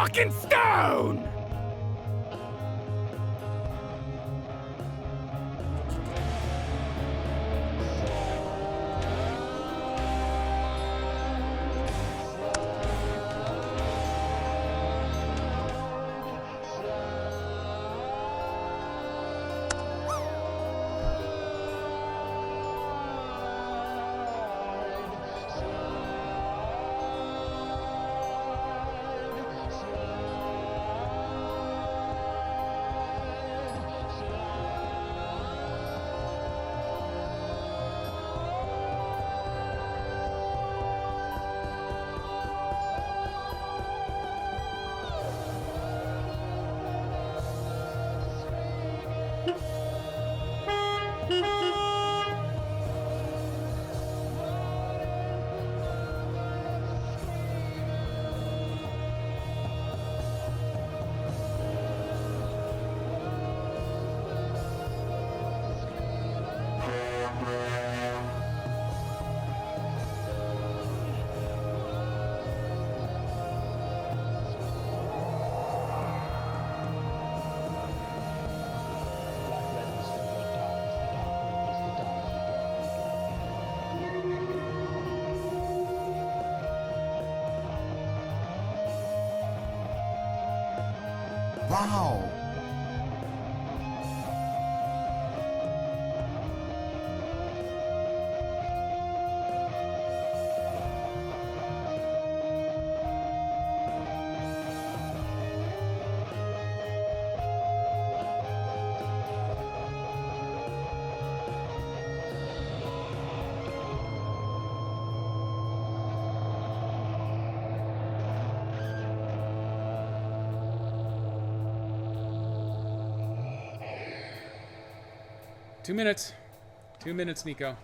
fucking stone! Wow. Two minutes. 2 minutes, Nico.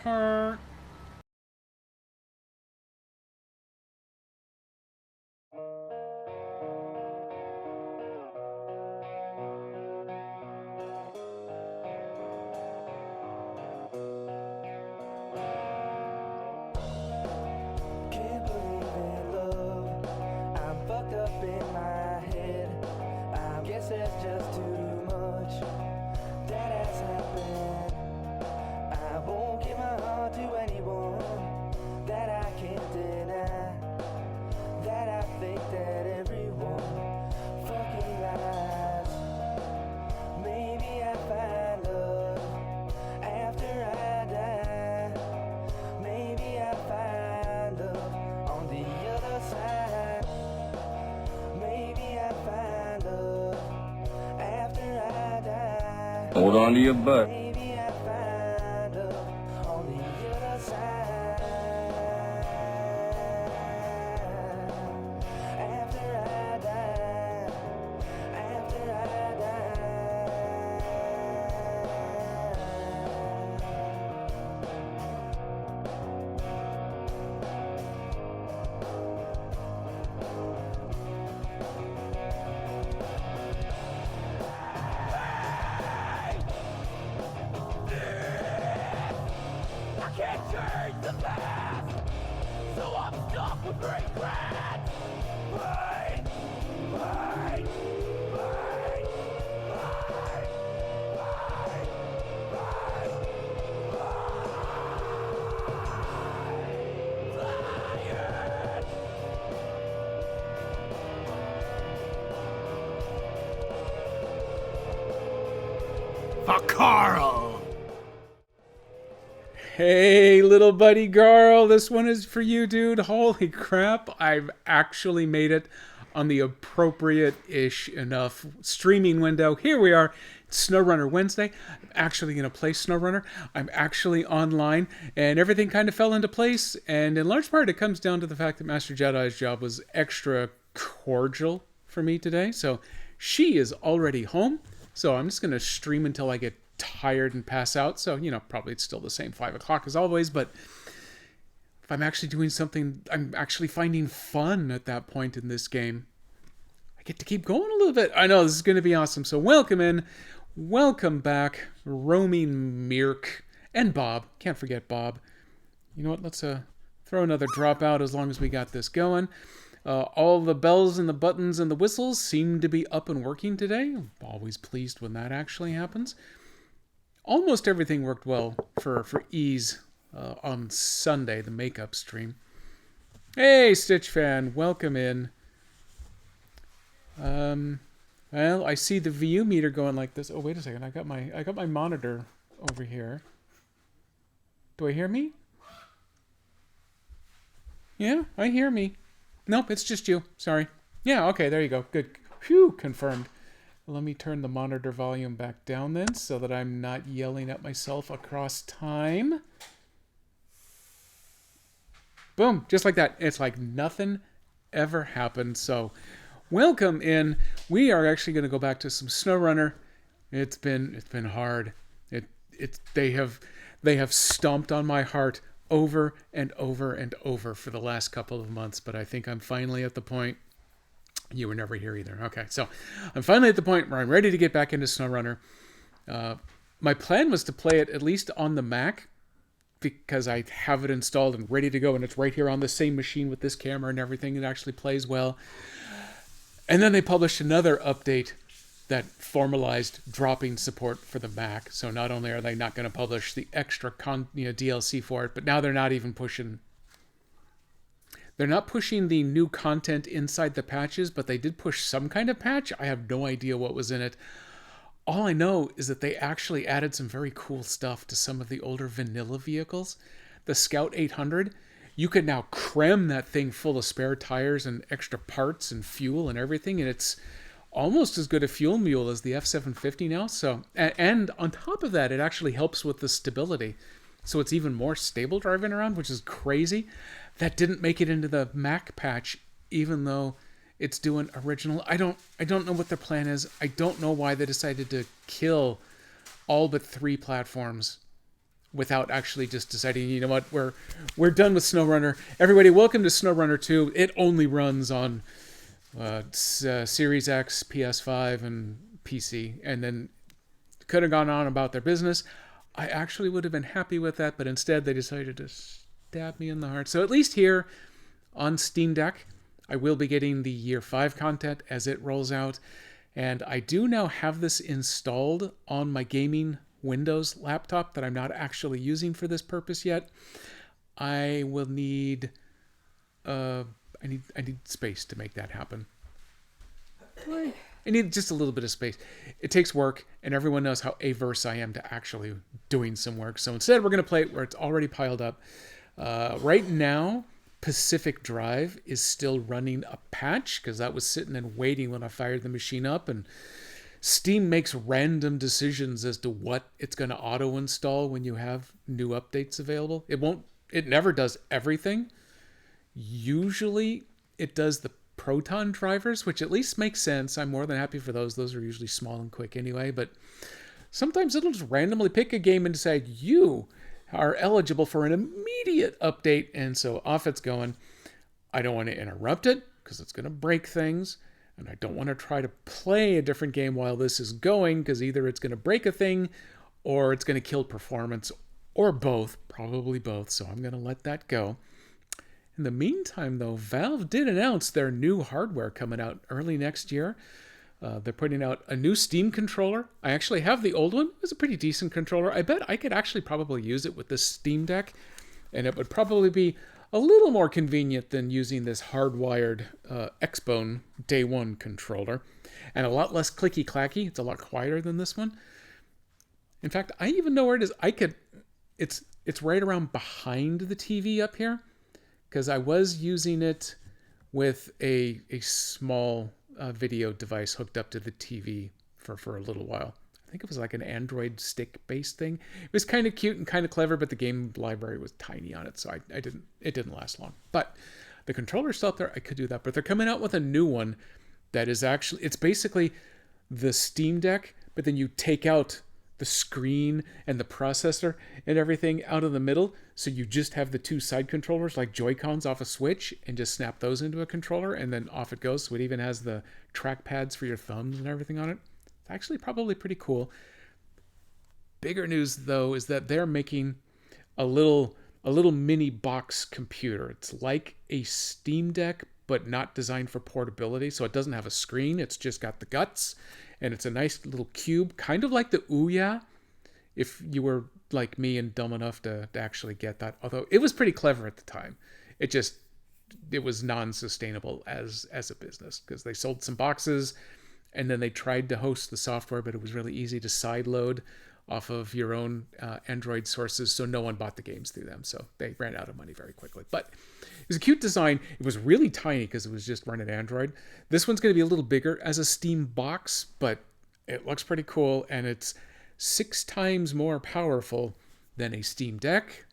Her. Can't believe in love. I'm fucked up in my head. I guess that's just too much that has happened. I won't give my heart to anyone that I can't deny. That I think that everyone fucking lies. Maybe I find love after I die. Maybe I find love on the other side. Maybe I find love after I die. Hold on to your butt. Maybe I find love on the other side. After I die. After I die. I can't change the past, so I'm stuck with regret. Pain, pain, pain, pain, for Carl. Hey, little buddy Garl, this one is for you, dude. Holy crap, I've actually made it on the appropriate-ish enough streaming window. Here we are. It's SnowRunner Wednesday. I'm actually going to play SnowRunner. I'm actually online, and everything kind of fell into place. And in large part, it comes down to the fact that Master Jedi's job was extra cordial for me today. So she is already home. So I'm just going to stream until I get tired and pass out. So, probably it's still the same 5 o'clock as always, but if I'm actually doing something, I'm actually finding fun at that point in this game. I get to keep going a little bit. I know, this is going to be awesome. So welcome back, roaming Mirk, and Bob. Can't forget Bob. You know what, let's throw another drop out as long as we got this going. All the bells and the buttons and the whistles seem to be up and working today. I'm always pleased when that actually happens. Almost everything worked well for ease on Sunday, the makeup stream. Hey, Stitch Fan, welcome in. Well, I see the VU meter going like this. Oh, wait a second. I got my monitor over here. Do I hear me? Yeah, I hear me. Nope, it's just you. Sorry. Yeah, okay, there you go. Good. Phew, confirmed. Let me turn the monitor volume back down then so that I'm not yelling at myself across time. Boom, just like that. It's like nothing ever happened. So, welcome in. We are actually going to go back to some SnowRunner. It's been hard. They have stomped on my heart over and over and over for the last couple of months, but I think I'm finally at the point. You were never here either. Okay, so I'm finally at the point where I'm ready to get back into SnowRunner. My plan was to play it at least on the Mac because I have it installed and ready to go, and it's right here on the same machine with this camera and everything. It actually plays well. And then they published another update that formalized dropping support for the Mac. So not only are they not going to publish the extra DLC for it, but now they're not even pushing. They're not pushing the new content inside the patches, but they did push some kind of patch. I have no idea what was in it. All I know is that they actually added some very cool stuff to some of the older vanilla vehicles. The Scout 800, you can now cram that thing full of spare tires and extra parts and fuel and everything, and it's almost as good a fuel mule as the F750 now. So, and on top of that, it actually helps with the stability. So it's even more stable driving around, which is crazy. That didn't make it into the Mac patch, even though it's doing original. I don't know what their plan is. I don't know why they decided to kill all but 3 platforms without actually just deciding, you know what, we're done with SnowRunner. Everybody, welcome to SnowRunner 2. It only runs on Series X, PS5, and PC, and then could have gone on about their business. I actually would have been happy with that, but instead they decided to stab me in the heart. So at least here on Steam Deck, I will be getting the Year 5 content as it rolls out, and I do now have this installed on my gaming Windows laptop that I'm not actually using for this purpose yet. I will need I need space to make that happen. I need just a little bit of space. It takes work, and everyone knows how averse I am to actually doing some work. So instead, we're going to play it where it's already piled up. Right now, Pacific Drive is still running a patch because that was sitting and waiting when I fired the machine up, and Steam makes random decisions as to what it's going to auto install when you have new updates available. It never does everything. Usually it does the Proton drivers, which at least makes sense. I'm more than happy for those. Those are usually small and quick anyway, but sometimes it'll just randomly pick a game and decide you are eligible for an immediate update, and so off it's going. I don't want to interrupt it because it's going to break things, and I don't want to try to play a different game while this is going because either it's going to break a thing or it's going to kill performance, or both, probably both, so I'm going to let that go. In the meantime, though, Valve did announce their new hardware coming out early next year. They're putting out a new Steam controller. I actually have the old one. It's a pretty decent controller. I bet I could actually probably use it with this Steam Deck, and it would probably be a little more convenient than using this hardwired Xbone Day 1 controller, and a lot less clicky-clacky. It's a lot quieter than this one. In fact, I even know where it is. It's right around behind the TV up here, because I was using it with a small video device hooked up to the TV for a little while. I think it was like an Android stick-based thing. It was kind of cute and kind of clever, but the game library was tiny on it, so it didn't last long. But the controller's still up there. I could do that, but they're coming out with a new one that is actually, it's basically the Steam Deck, but then you take out the screen and the processor and everything out of the middle, so you just have the 2 side controllers like Joy-Cons off a Switch and just snap those into a controller, and then off it goes. So it even has the track pads for your thumbs and everything on it. It's actually probably pretty cool. Bigger news, though, is that they're making a little a little mini box computer. It's like a Steam Deck, but not designed for portability. So it doesn't have a screen. It's just got the guts. And it's a nice little cube, kind of like the Ouya, if you were like me and dumb enough to actually get that. Although it was pretty clever at the time. It was non-sustainable as a business because they sold some boxes and then they tried to host the software, but it was really easy to sideload off of your own Android sources, so no one bought the games through them. So they ran out of money very quickly. But it was a cute design. It was really tiny because it was just running Android. This one's going to be a little bigger as a Steam box, but it looks pretty cool, and it's 6 times more powerful than a Steam Deck.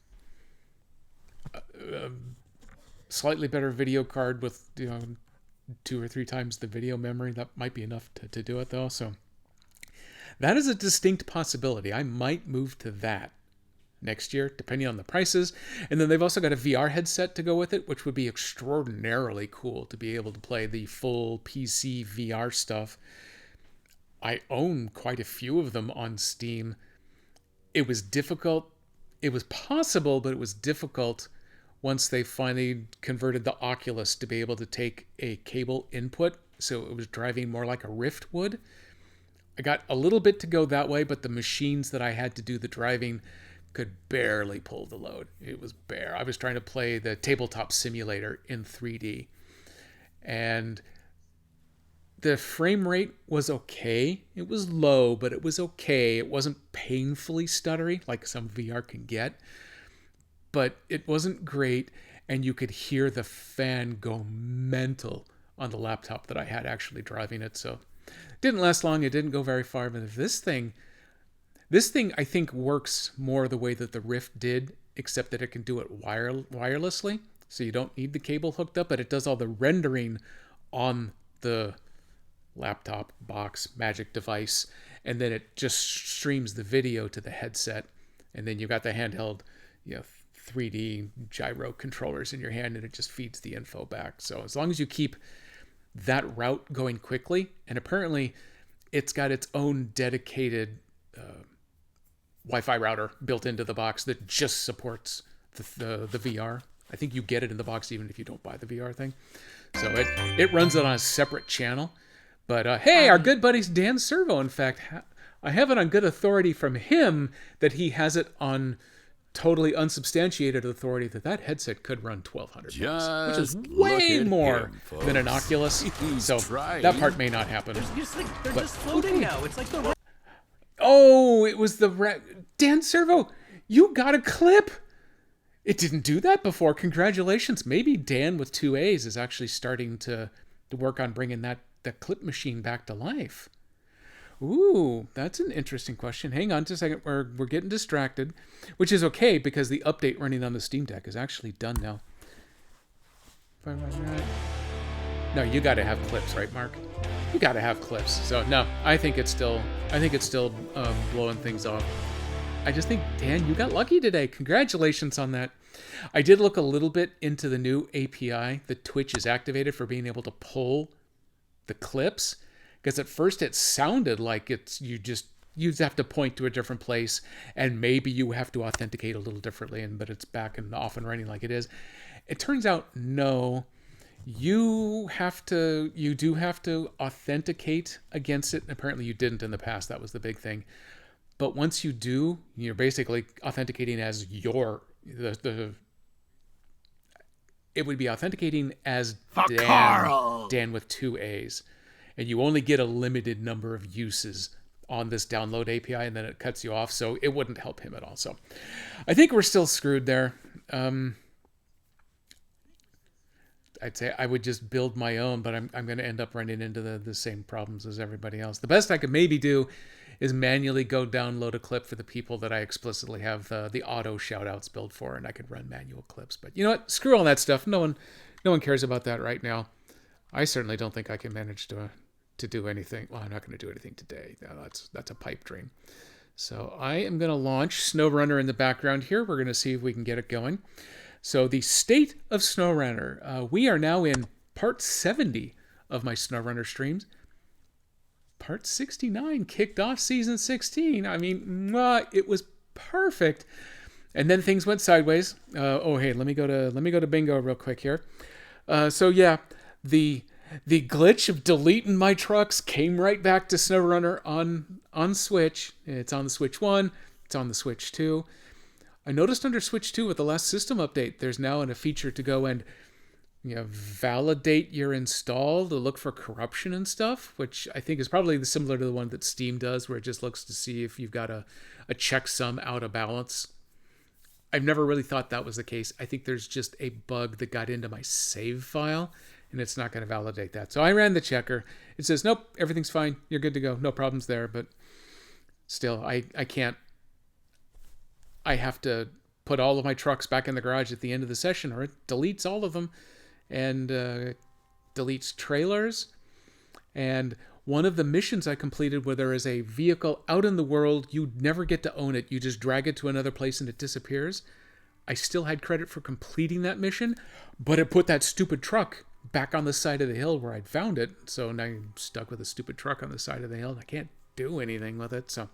Slightly better video card with 2 or 3 times the video memory. That might be enough to do it, though. So that is a distinct possibility. I might move to that next year, depending on the prices. And then they've also got a VR headset to go with it, which would be extraordinarily cool to be able to play the full PC VR stuff. I own quite a few of them on Steam. It was difficult. It was possible, but it was difficult once they finally converted the Oculus to be able to take a cable input. So it was driving more like a Rift would. I got a little bit to go that way, but the machines that I had to do the driving could barely pull the load. It was bare. I was trying to play the tabletop simulator in 3D. And the frame rate was okay. It was low, but it was okay. It wasn't painfully stuttery like some VR can get. But it wasn't great, and you could hear the fan go mental on the laptop that I had actually driving it. So it didn't last long. It didn't go very far. But this thing I think works more the way that the Rift did, except that it can do it wirelessly. So you don't need the cable hooked up, but it does all the rendering on the laptop box magic device, and then it just streams the video to the headset, and then you've got the handheld 3D gyro controllers in your hand, and it just feeds the info back. So as long as you keep that route going quickly, and apparently it's got its own dedicated Wi-Fi router built into the box that just supports the VR. I think you get it in the box even if you don't buy the VR thing. So it runs it on a separate channel. But hey, our good buddy Dan Servo, in fact, I have it on good authority from him that he has it on totally unsubstantiated authority that headset could run $1,200, which is way more than an Oculus. So that part may not happen. They're just floating now. It's like the... Oh, it was the... Dan Servo, you got a clip. It didn't do that before. Congratulations. Maybe Dan with 2 A's is actually starting to work on bringing that clip machine back to life. Ooh, that's an interesting question. Hang on just a second. We're getting distracted, which is okay because the update running on the Steam Deck is actually done now. No, you got to have clips, right, Mark? You got to have clips. So no, I think it's still blowing things off. I just think, Dan, you got lucky today. Congratulations on that. I did look a little bit into the new API that Twitch is activated for being able to pull the clips, because at first it sounded like you have to point to a different place, and maybe you have to authenticate a little differently, but it's back and off and running like it is. It turns out no, you do have to authenticate against it. Apparently you didn't in the past. That was the big thing. But once you do, you're basically authenticating as it would be authenticating as Dan with 2 A's. And you only get a limited number of uses on this download API, and then it cuts you off. So it wouldn't help him at all. So I think we're still screwed there. I'd say I would just build my own, but I'm going to end up running into the same problems as everybody else. The best I could maybe do is manually go download a clip for the people that I explicitly have the auto shoutouts built for, and I could run manual clips. But you know what? Screw all that stuff. No one cares about that right now. I certainly don't think I can manage to do anything. Well, I'm not going to do anything today. That's a pipe dream. So I am going to launch SnowRunner in the background here. We're going to see if we can get it going. So the state of SnowRunner. We are now in part 70 of my SnowRunner streams. Part 69 kicked off season 16. I mean, it was perfect. And then things went sideways. Oh, hey, let me go to bingo real quick here. So yeah, the glitch of deleting my trucks came right back to SnowRunner on Switch. It's on the Switch 1. It's on the Switch 2. I noticed under Switch 2 with the last system update, there's now a feature to go and validate your install to look for corruption and stuff, which I think is probably similar to the one that Steam does, where it just looks to see if you've got a checksum out of balance. I've never really thought that was the case. I think there's just a bug that got into my save file, and it's not going to validate that. So I ran the checker. It says, nope, everything's fine. You're good to go. No problems there. But still, I can't. I have to put all of my trucks back in the garage at the end of the session, or it deletes all of them and deletes trailers. And one of the missions I completed where there is a vehicle out in the world, you never get to own it. You just drag it to another place and it disappears. I still had credit for completing that mission, but it put that stupid truck back on the side of the hill where I'd found it. So now I'm stuck with a stupid truck on the side of the hill and I can't do anything with it. So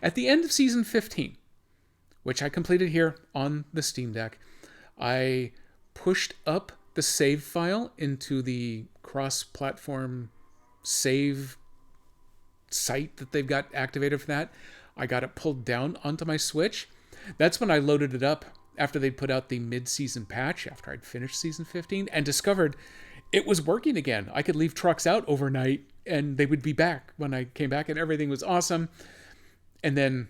at the end of season 15, which I completed here on the Steam Deck, I pushed up the save file into the cross-platform save site that they've got activated for that. I got it pulled down onto my Switch. That's when I loaded it up after they put out the mid-season patch, after I'd finished season 15, and discovered it was working again. I could leave trucks out overnight and they would be back when I came back, and everything was awesome. And then,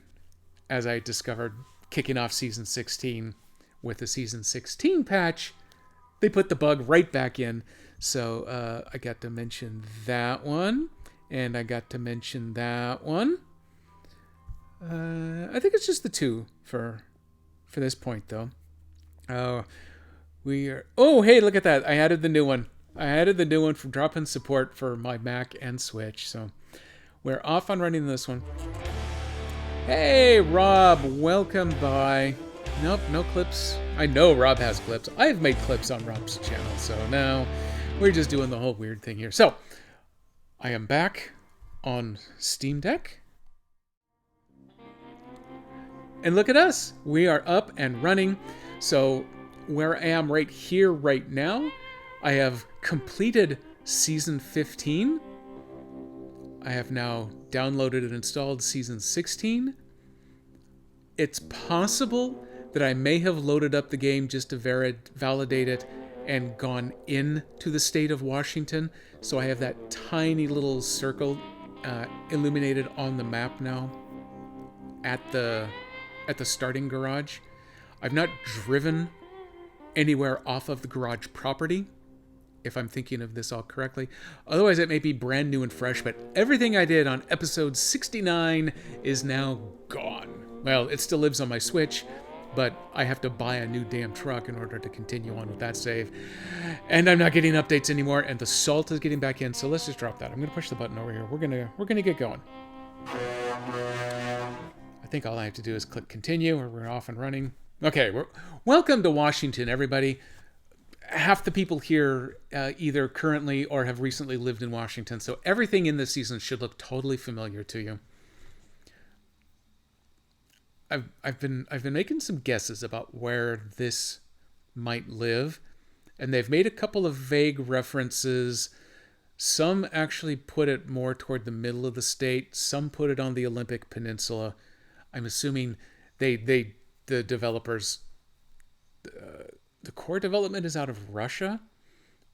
as I discovered, kicking off season 16 with the season 16 patch, they put the bug right back in. So I got to mention that one, and I got to mention that one. I think it's just the two for this point, though. We are. Oh, hey, look at that! I added the new one. I added the new one from drop-in support for my Mac and Switch. So we're off on running this one. Hey, Rob, welcome by. Nope, no clips. I know Rob has clips. I've made clips on Rob's channel, so now we're just doing the whole weird thing here. So, I am back on Steam Deck. And look at us. We are up and running. So, where I am right here, right now, I have completed Season 15. I have now downloaded and installed Season 16. It's possible that I may have loaded up the game just to validate it and gone into the state of Washington. So I have that tiny little circle illuminated on the map now at the starting garage. I've not driven anywhere off of the garage property, if I'm thinking of this all correctly. Otherwise, it may be brand new and fresh, but everything I did on episode 69 is now gone. Well, it still lives on my Switch, but I have to buy a new damn truck in order to continue on with that save. And I'm not getting updates anymore, and the salt is getting back in, so let's just drop that. I'm going to push the button over here. We're gonna get going. I think all I have to do is click continue, or we're off and running. Okay, welcome to Washington, everybody. Half the people here either currently or have recently lived in Washington, so everything in this season should look totally familiar to you. I've been making some guesses about where this might live, and they've made a couple of vague references. Some actually put it more toward the middle of the state. Some put it on the Olympic Peninsula. I'm assuming the developers, the core development is out of Russia,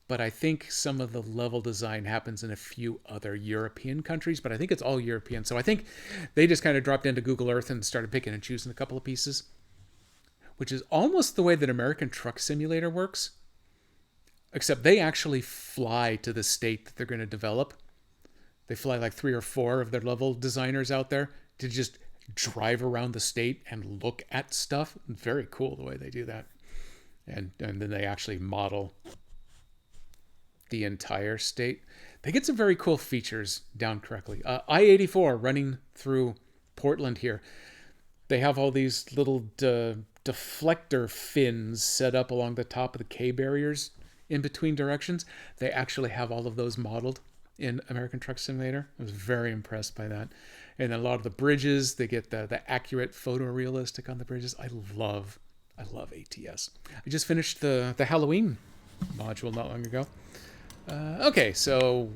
but I think some of the level design happens in a few other European countries, but I think it's all European. So I think they just kind of dropped into Google Earth and started picking and choosing a couple of pieces, which is almost the way that American Truck Simulator works, except they actually fly to the state that they're going to develop. They fly like 3 or 4 of their level designers out there to just drive around the state and look at stuff. Very cool the way they do that. And then they actually model the entire state. They get some very cool features down correctly. I-84 running through Portland here. They have all these little deflector fins set up along the top of the K barriers in between directions. They actually have all of those modeled in American Truck Simulator. I was very impressed by that. And a lot of the bridges, they get the accurate photorealistic on the bridges. I love ATS. I just finished the Halloween module not long ago. Okay, so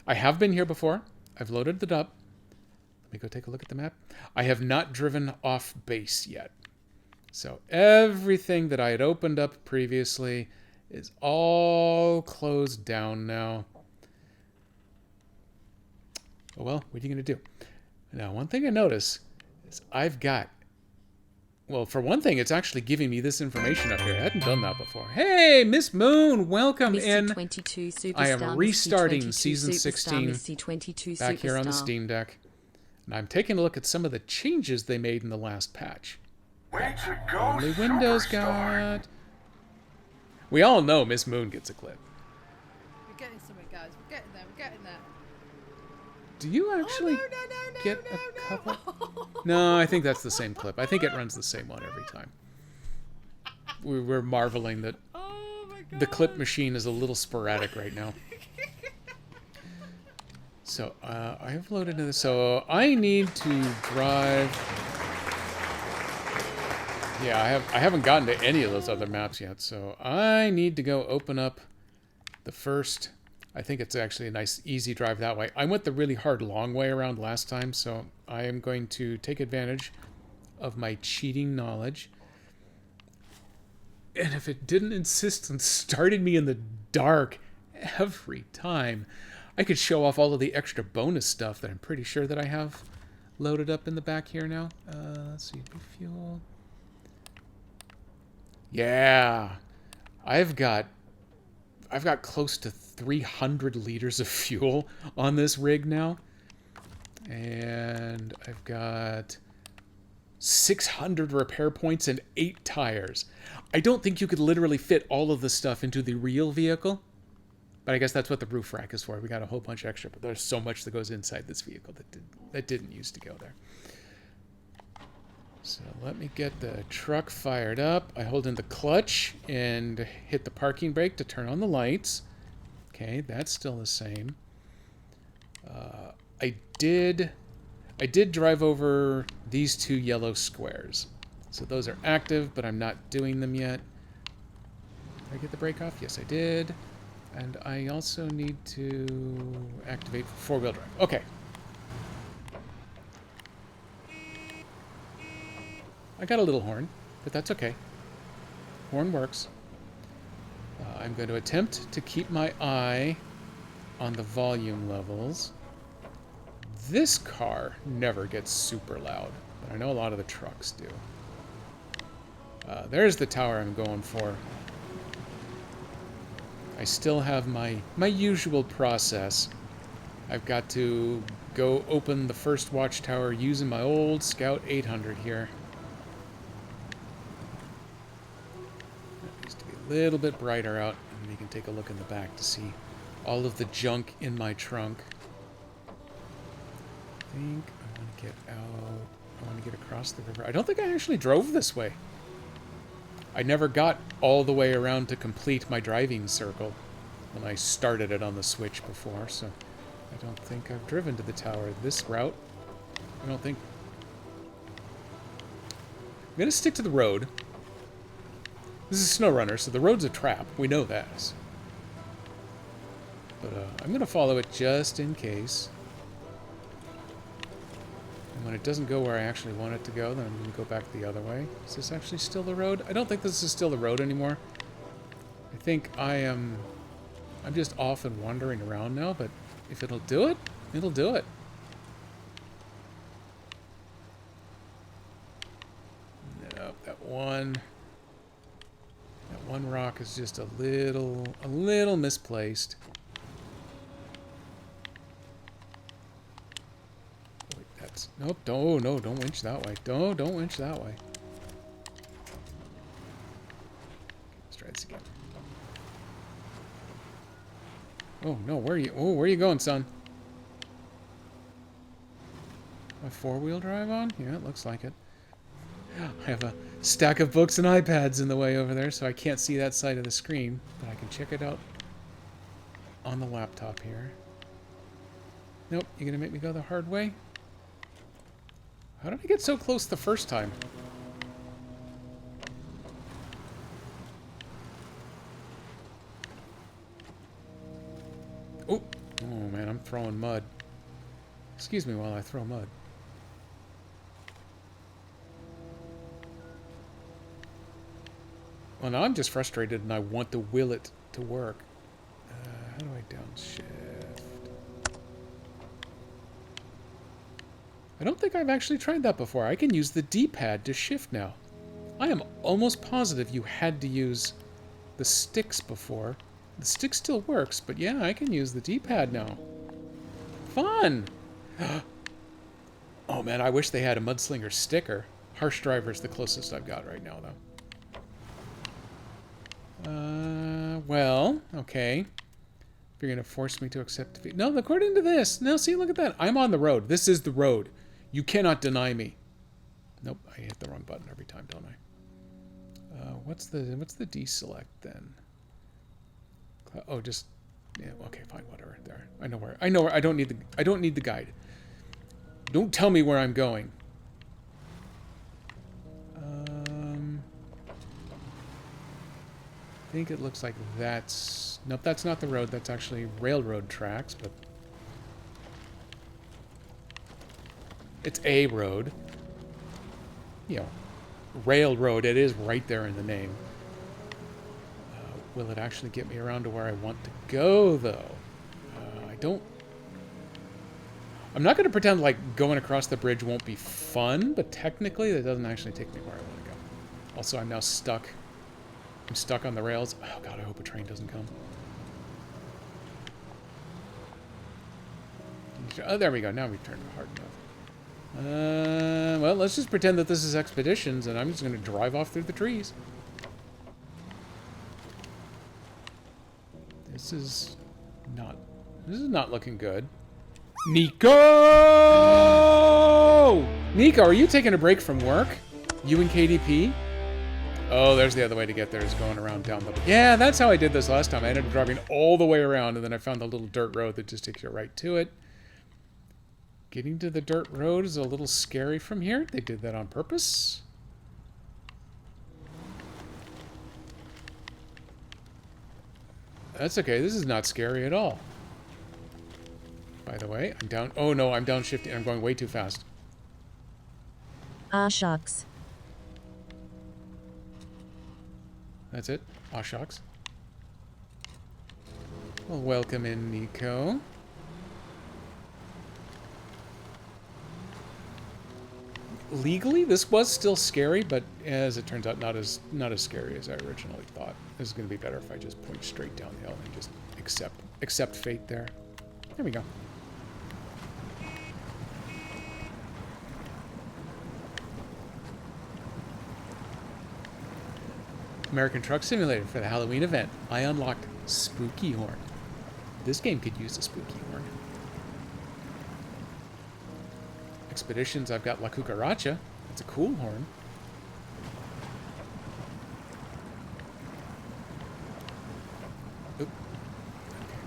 I have been here before. I've loaded it up. Let me go take a look at the map. I have not driven off base yet. So everything that I had opened up previously is all closed down now. Oh well, what are you going to do? Now, one thing I notice is I've got... Well, for one thing, it's actually giving me this information up here. I hadn't done that before. Hey, Miss Moon, welcome in. 22 Superstar, I am restarting 22 Season Superstar, 16 Misty 22 back here on the Superstar. Steam Deck. And I'm taking a look at some of the changes they made in the last patch. Way to go, Only Windows superstar. got... We all know Miss Moon gets a clip. We're getting something, guys. We're getting there. We're getting there. Do you actually Oh, no, get a couple? No, I think that's the same clip. I think it runs the same one every time. We're marveling that Oh my god. the clip machine is a little sporadic right now. So, I have loaded into this. So, I need to drive... Yeah, I haven't gotten to any of those other maps yet. So, I need to go open up the first... I think it's actually a nice, easy drive that way. I went the really hard, long way around last time, so I am going to take advantage of my cheating knowledge. And if it didn't insist on starting me in the dark every time, I could show off all of the extra bonus stuff that I'm pretty sure that I have loaded up in the back here now. Let's see, fuel. Yeah, I've got close to 300 liters of fuel on this rig now. And I've got 600 repair points and 8 tires. I don't think you could literally fit all of the stuff into the real vehicle. But I guess that's what the roof rack is for. We got a whole bunch extra, but there's so much that goes inside this vehicle that didn't used to go there. So let me get the truck fired up. I hold in the clutch and hit the parking brake to turn on the lights. Okay, that's still the same. I did drive over these 2 yellow squares. So those are active, but I'm not doing them yet. Did I get the brake off? Yes, I did. And I also need to activate 4-wheel drive. Okay. I got a little horn, but that's okay. Horn works. I'm going to attempt to keep my eye on the volume levels. This car never gets super loud, but I know a lot of the trucks do. There's the tower I'm going for. I still have my usual process. I've got to go open the first watchtower using my old Scout 800 here. It needs to be a little bit brighter out, and you can take a look in the back to see all of the junk in my trunk. I think I want to get out. I want to get across the river. I don't think I actually drove this way. I never got all the way around to complete my driving circle when I started it on the Switch before, so I don't think I've driven to the tower this route. I don't think... I'm going to stick to the road. This is SnowRunner, so the road's a trap. We know that. But I'm going to follow it just in case. And when it doesn't go where I actually want it to go, then I'm going to go back the other way. Is this actually still the road? I don't think this is still the road anymore. I think I'm just off and wandering around now, but if it'll do it, it'll do it. No, that one rock is just a little misplaced. Wait, that's nope. Don't winch that way. Don't winch that way. Let's try this again. Oh no, where are you going, son? A 4-wheel drive on? Yeah, it looks like it. I have a stack of books and iPads in the way over there, so I can't see that side of the screen, but I can check it out on the laptop here. Nope, you're gonna make me go the hard way? How did I get so close the first time? Oh, oh man, I'm throwing mud. Excuse me while I throw mud. Well, now I'm just frustrated and I want to will it to work. How do I downshift? I don't think I've actually tried that before. I can use the D-pad to shift now. I am almost positive you had to use the sticks before. The stick still works, but yeah, I can use the D-pad now. Fun! Oh man, I wish they had a Mudslinger sticker. Harsh Driver's the closest I've got right now, though. Well, okay. If you're going to force me to accept defeat. No, according to this. No, see, look at that. I'm on the road. This is the road. You cannot deny me. Nope, I hit the wrong button every time, don't I? What's the deselect then? Oh, just yeah. Okay, fine, whatever. There, I know where. I don't need the guide. Don't tell me where I'm going. I think it looks like that's... Nope, that's not the road. That's actually railroad tracks, but... It's a road. You know, railroad, it is right there in the name. Will it actually get me around to where I want to go, though? I don't... I'm not going to pretend like going across the bridge won't be fun, but technically that doesn't actually take me where I want to go. Also, I'm now stuck. I'm stuck on the rails. Oh god, I hope a train doesn't come. Oh, there we go. Now we've turned it hard enough. Well, let's just pretend that this is Expeditions, and I'm just going to drive off through the trees. This is not looking good. Nico! Nico, are you taking a break from work? You and KDP? Oh, there's the other way to get there, is going around down the... Yeah, that's how I did this last time. I ended up driving all the way around, and then I found the little dirt road that just takes you right to it. Getting to the dirt road is a little scary from here. They did that on purpose. That's okay. This is not scary at all. By the way, I'm down... Oh, no, I'm downshifting. I'm going way too fast. Ah, shucks. That's it? Aw, shucks. Well, welcome in, Nico. Legally, this was still scary, but as it turns out, not as scary as I originally thought. This is going to be better if I just point straight down the hill and just accept fate there. There we go. American Truck Simulator for the Halloween event. I unlocked Spooky Horn. This game could use a Spooky Horn. Expeditions, I've got La Cucaracha. That's a cool horn. Oop. Okay.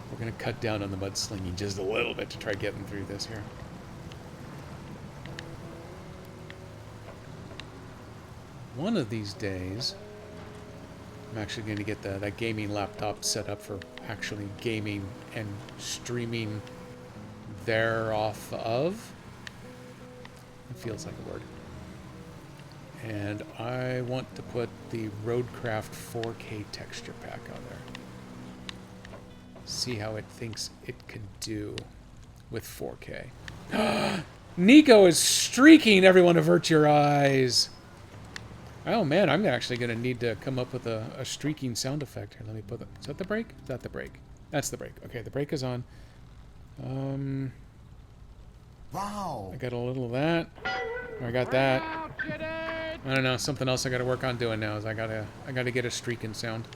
We're going to cut down on the mudslinging just a little bit to try getting through this here. One of these days, I'm actually going to get that gaming laptop set up for actually gaming and streaming thereof of. It feels like a word. And I want to put the Roadcraft 4K texture pack on there. See how it thinks it could do with 4K. Nico is streaking! Everyone avert your eyes! Oh man, I'm actually going to need to come up with a streaking sound effect here. Let me put the... Is that the brake? Is that the brake? That's the brake. Okay, the brake is on. Wow. I got a little of that. I got that. I don't know. Something else I got to work on doing now is I gotta get a streaking sound.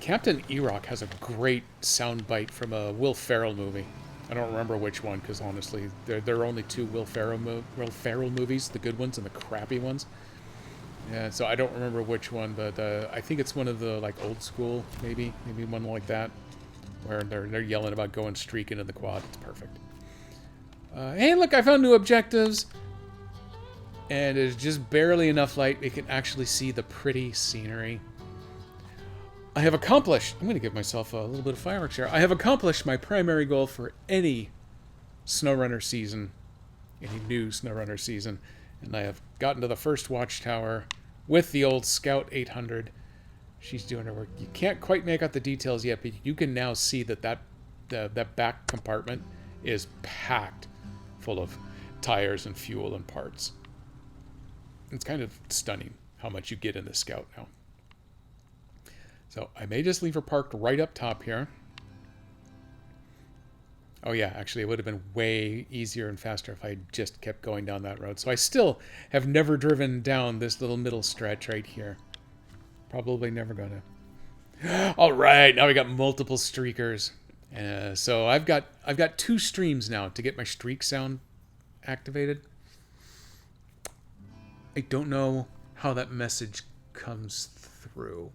Captain E-Rock has a great soundbite from a Will Ferrell movie. I don't remember which one, because honestly, there are only two Will Ferrell movies, the good ones and the crappy ones. Yeah, so I don't remember which one, but I think it's one of the like old school, maybe one like that, where they're yelling about going streaking in the quad. It's perfect. Hey, look, I found new objectives, and there's just barely enough light we can actually see the pretty scenery. I have accomplished. I'm going to give myself a little bit of fireworks here. I have accomplished my primary goal for any SnowRunner season, any new SnowRunner season. And I have gotten to the first watchtower with the old Scout 800. She's doing her work. You can't quite make out the details yet, but you can now see that back compartment is packed full of tires and fuel and parts. It's kind of stunning how much you get in the Scout now. So I may just leave her parked right up top here. Oh yeah, actually it would have been way easier and faster if I just kept going down that road. So I still have never driven down this little middle stretch right here. Probably never gonna. All right, now we got multiple streakers. So I've got 2 streams now to get my streak sound activated. I don't know how that message comes through.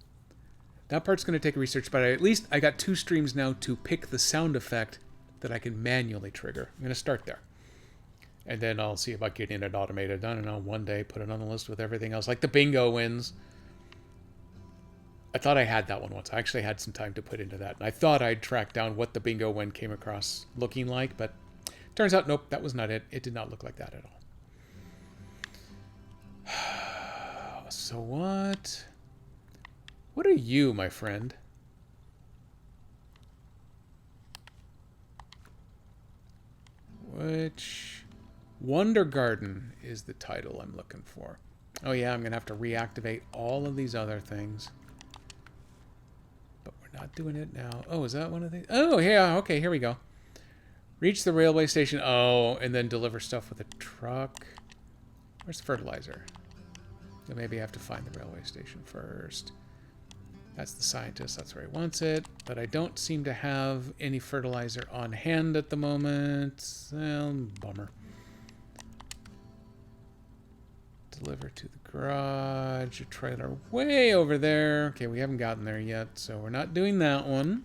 That part's going to take research, but at least I got 2 streams now to pick the sound effect that I can manually trigger. I'm going to start there. And then I'll see about getting it automated. I don't know, one day, put it on the list with everything else. Like the bingo wins. I thought I had that one once. I actually had some time to put into that. And I thought I'd track down what the bingo win came across looking like, but turns out, nope, that was not it. It did not look like that at all. So what? What are you, my friend? Which Wonder Garden is the title I'm looking for. Oh yeah, I'm gonna have to reactivate all of these other things. But we're not doing it now. Oh, is that one of these? Oh yeah, okay, here we go. Reach the railway station. Oh, and then deliver stuff with a truck. Where's the fertilizer? So maybe I have to find the railway station first. That's the scientist. That's where he wants it. But I don't seem to have any fertilizer on hand at the moment. Well, bummer. Deliver to the garage. A trailer way over there. Okay, we haven't gotten there yet, so we're not doing that one.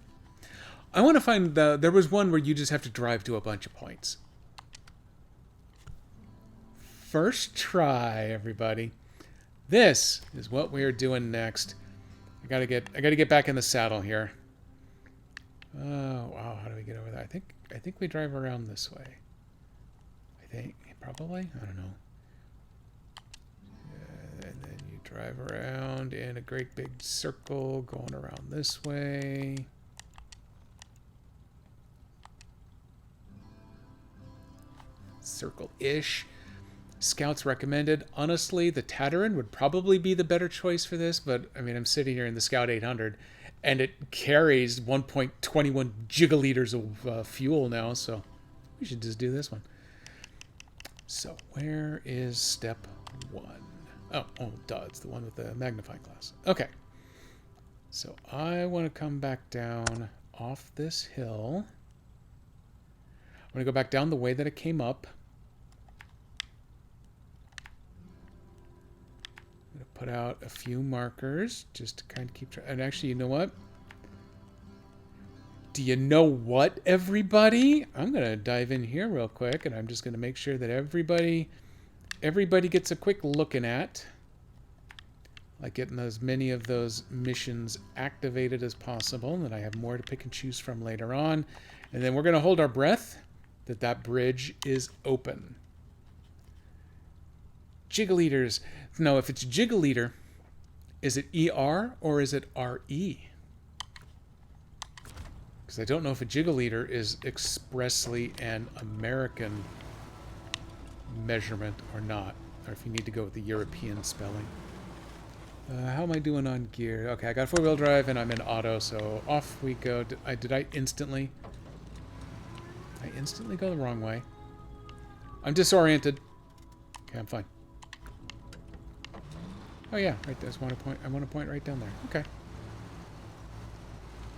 I want to find the... There was one where you just have to drive to a bunch of points. First try, everybody. This is what we are doing next. I gotta get back in the saddle here. Oh wow, how do we get over there? I think we drive around this way. I think probably. I don't know. And then you drive around in a great big circle, going around this way. Circle-ish. Scouts recommended. Honestly, the Tatarin would probably be the better choice for this, but I mean, I'm sitting here in the Scout 800, and it carries 1.21 gigaliters of fuel now, so we should just do this one. So where is step 1? Oh, duh, it's the one with the magnifying glass. Okay. So I want to come back down off this hill. I'm going to go back down the way that it came up. Put out a few markers just to kind of keep track. And actually, you know what? Do you know what, everybody? I'm going to dive in here real quick, and I'm just going to make sure that everybody gets a quick looking at. Like getting as many of those missions activated as possible, and then I have more to pick and choose from later on. And then we're going to hold our breath that bridge is open. Gigaliters. No, if it's gigaliter, is it ER or is it RE? Because I don't know if a gigaliter is expressly an American measurement or not, or if you need to go with the European spelling. How am I doing on gear? Okay, I got 4-wheel drive and I'm in auto, so off we go. Did I instantly go the wrong way? I'm disoriented. Okay, I'm fine. Oh yeah, right there's one point. I want to point right down there. Okay.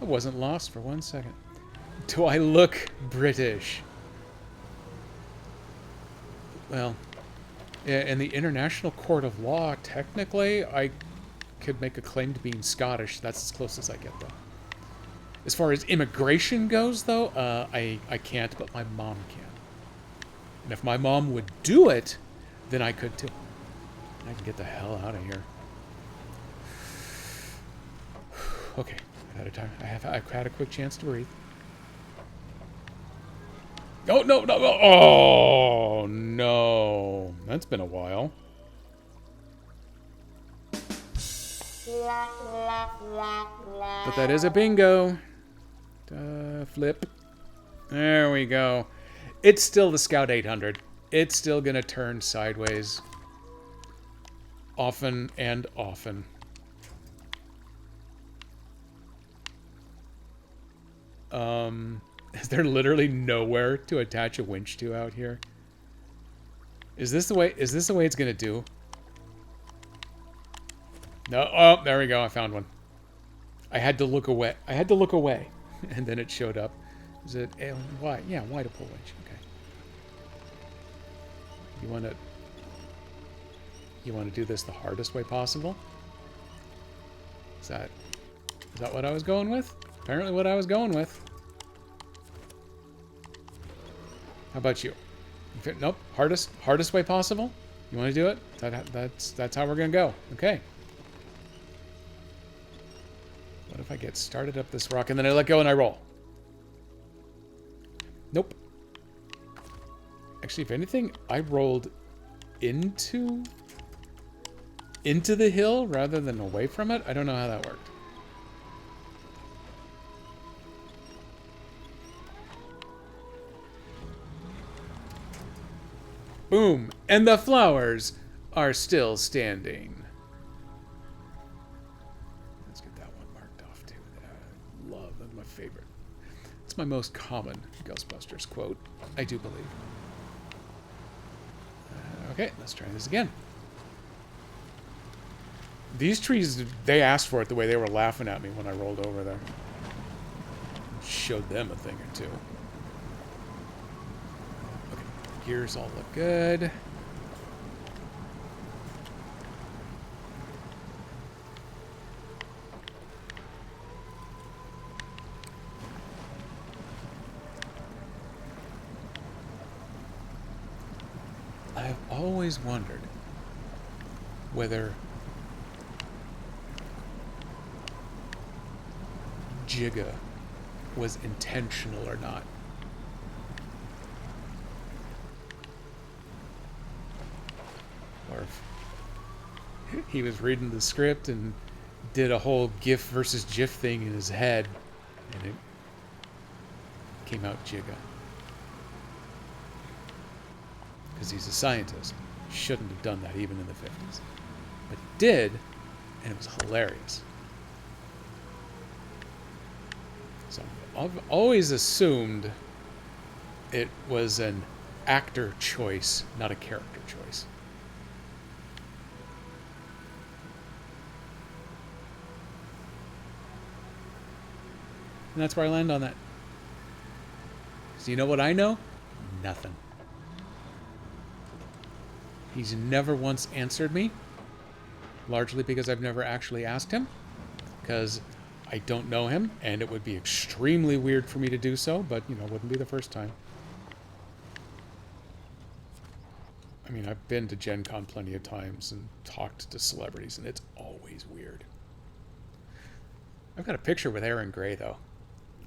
I wasn't lost for 1 second. Do I look British? Well, In the International Court of Law, technically, I could make a claim to being Scottish. That's as close as I get, though. As far as immigration goes, though, I can't, but my mom can. And if my mom would do it, then I could too. I can get the hell out of here. Okay, I've had a quick chance to breathe. Oh, no, no, no. Oh, no. That's been a while. But that is a bingo. Flip. There we go. It's still the Scout 800. It's still going to turn sideways. Often and often. Is there literally nowhere to attach a winch to out here? Is this the way it's gonna do? No, oh, there we go, I found one. I had to look away. And then it showed up. Is it why? Yeah, why to pull winch, okay. You wanna do this the hardest way possible? Is that what I was going with? Apparently what I was going with. How about you? Nope. Hardest way possible? You want to do it? That's how we're going to go. Okay. What if I get started up this rock and then I let go and I roll? Nope. Actually, if anything, I rolled into the hill rather than away from it. I don't know how that worked. Boom. And the flowers are still standing. Let's get that one marked off too. I love, that's my favorite. It's my most common Ghostbusters quote, I do believe. Okay, let's try this again. These trees, they asked for it the way they were laughing at me when I rolled over there. Showed them a thing or two. Gears all look good. I have always wondered whether Jigga was intentional or not. Or if he was reading the script and did a whole GIF versus GIF thing in his head, and it came out Jigga. Because he's a scientist. Shouldn't have done that even in the 50s. But he did, and it was hilarious. So I've always assumed it was an actor choice, not a character choice. And that's where I land on that. So you know what I know? Nothing. He's never once answered me. Largely because I've never actually asked him. Because I don't know him, and it would be extremely weird for me to do so, but, you know, it wouldn't be the first time. I mean, I've been to Gen Con plenty of times and talked to celebrities, and it's always weird. I've got a picture with Aaron Gray, though.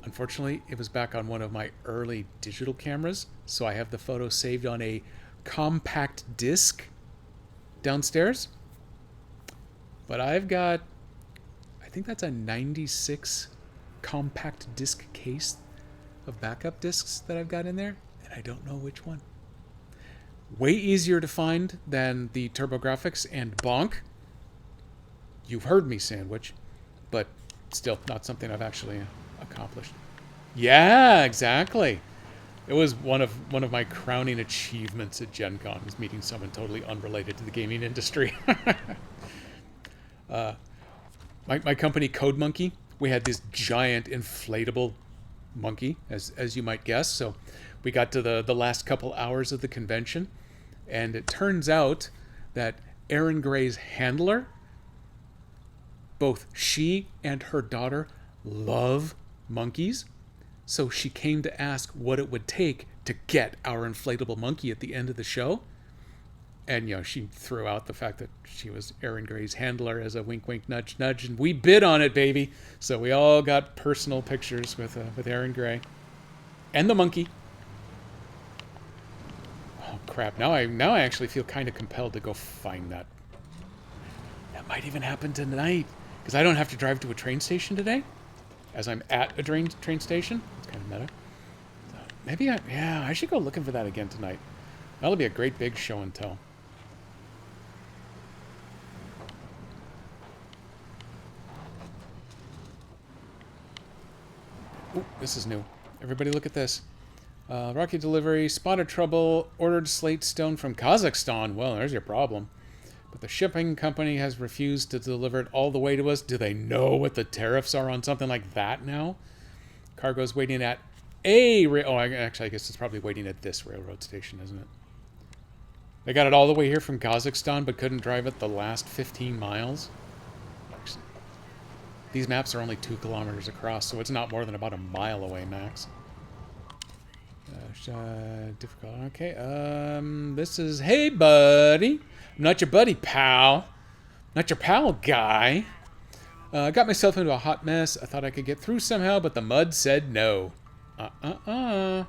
Unfortunately, it was back on one of my early digital cameras, so I have the photo saved on a compact disc downstairs. But I've got, I think that's a 96 compact disc case of backup discs that I've got in there, and I don't know which one. Way easier to find than the TurboGrafx and Bonk. You've heard me, Sandwich, but still not something I've actually accomplished. Yeah, exactly. It was one of my crowning achievements at Gen Con, was meeting someone totally unrelated to the gaming industry. My company, Code Monkey, we had this giant inflatable monkey, as you might guess. So we got to the last couple hours of the convention, And it turns out that Aaron Gray's handler, both she and her daughter love monkeys. So she came to ask what it would take to get our inflatable monkey at the end of the show. And, you know, she threw out the fact that she was Aaron Gray's handler as a wink, wink, nudge, nudge. And we bid on it, baby. So we all got personal pictures with Aaron Gray. And the monkey. Oh, crap. Now I actually feel kind of compelled to go find that. That might even happen tonight. Because I don't have to drive to a train station today. As I'm at a train station. It's kind of meta. So maybe I should go looking for that again tonight. That'll be a great big show and tell. Ooh, this is new. Everybody look at this. Rocky delivery, spotted trouble, ordered slate stone from Kazakhstan. Well, there's your problem. But the shipping company has refused to deliver it all the way to us. Do they know what the tariffs are on something like that now? Cargo's waiting at actually, I guess it's probably waiting at this railroad station, isn't it? They got it all the way here from Kazakhstan, but couldn't drive it the last 15 miles. Actually, these maps are only 2 kilometers across, so it's not more than about a mile away, max. Difficult. Okay. This is, hey, buddy. I'm not your buddy, pal. Not your pal, guy. Got myself into a hot mess. I thought I could get through somehow, but the mud said no. Now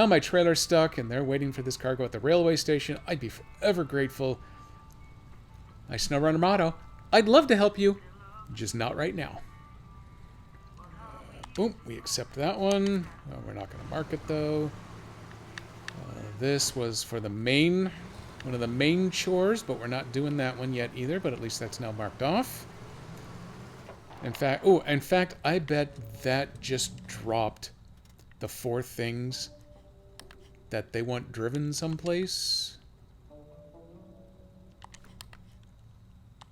my trailer's stuck, and they're waiting for this cargo at the railway station. I'd be forever grateful. Nice SnowRunner motto. I'd love to help you, just not right now. Boom, we accept that one. We're not going to mark it, though. This was for one of the main chores, but we're not doing that one yet either, but at least that's now marked off. In fact, I bet that just dropped the 4 things that they want driven someplace.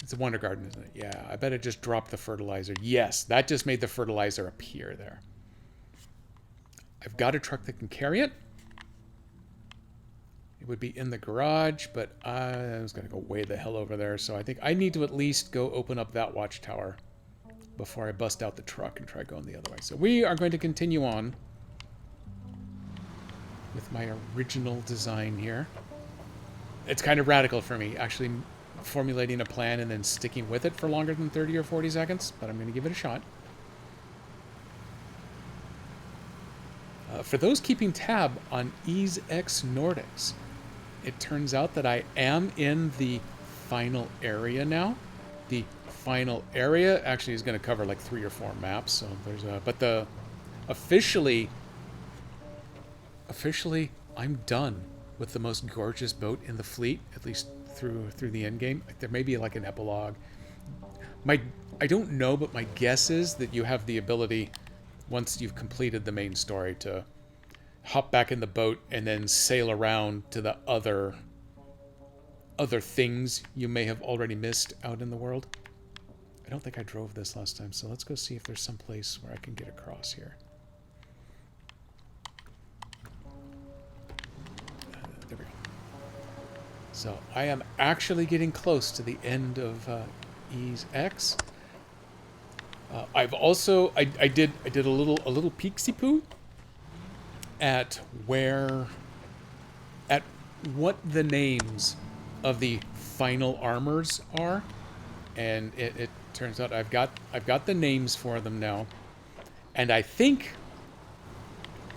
It's a Wonder Garden, isn't it? Yeah, I bet it just dropped the fertilizer. Yes, that just made the fertilizer appear there. I've got a truck that can carry it. It would be in the garage, but I was going to go way the hell over there. So I think I need to at least go open up that watchtower before I bust out the truck and try going the other way. So we are going to continue on with my original design here. It's kind of radical for me, actually formulating a plan and then sticking with it for longer than 30 or 40 seconds, but I'm going to give it a shot. For those keeping tab on EaseX Nordics, it turns out that I am in the final area now. The final area actually is going to cover like 3 or 4 maps, so there's a... But the... Officially, I'm done with the most gorgeous boat in the fleet, at least through the end game. There may be like an epilogue. I don't know, but my guess is that you have the ability, once you've completed the main story, to hop back in the boat and then sail around to the other things you may have already missed out in the world. I don't think I drove this last time, so let's go see if there's some place where I can get across here. There we go. So I am actually getting close to the end of EaseX. I've also I did a little peeksy poo at what the names of the final armors are, and it turns out I've got the names for them now, and I think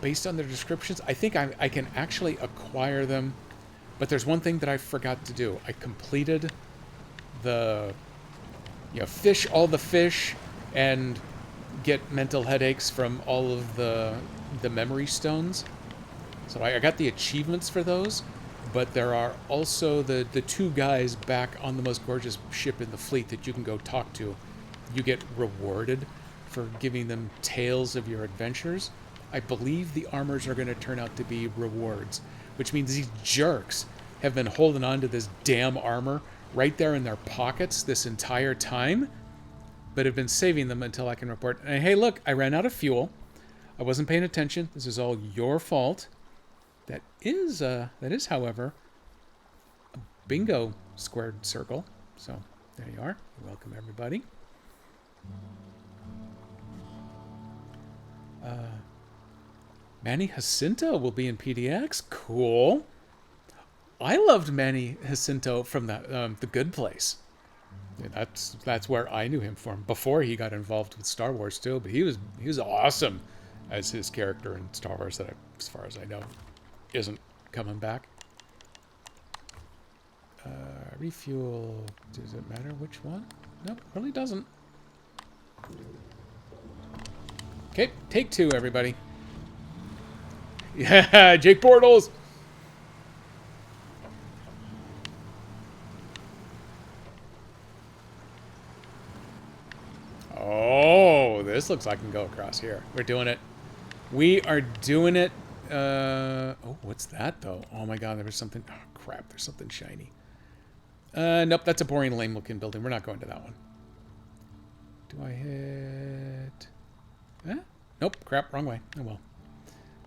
based on their descriptions, I think I can actually acquire them. But there's one thing that I forgot to do. I completed the fish all the fish and get mental headaches from all of the memory stones. So I got the achievements for those, but there are also the 2 guys back on the most gorgeous ship in the fleet that you can go talk to. You get rewarded for giving them tales of your adventures. I believe the armors are going to turn out to be rewards, which means these jerks have been holding on to this damn armor right there in their pockets this entire time, but have been saving them until I can report, hey, look, I ran out of fuel. I wasn't paying attention. This is all your fault. That is, however, a bingo squared circle. So there you are. Welcome, everybody. Manny Jacinto will be in PDX. Cool. I loved Manny Jacinto from the Good Place. Yeah, that's where I knew him from before he got involved with Star Wars too. But he was awesome as his character in Star Wars that, as far as I know, isn't coming back. Refuel. Does it matter which one? Nope, really doesn't. Okay, take 2, everybody. Yeah, Jake Bortles. Oh, this looks like I can go across here. We're doing it. We are doing it. Oh, what's that, though? Oh, my God, there was something. Oh, crap, there's something shiny. Nope, that's a boring, lame-looking building. We're not going to that one. Do I hit... Huh? Nope, crap, wrong way. Oh, well.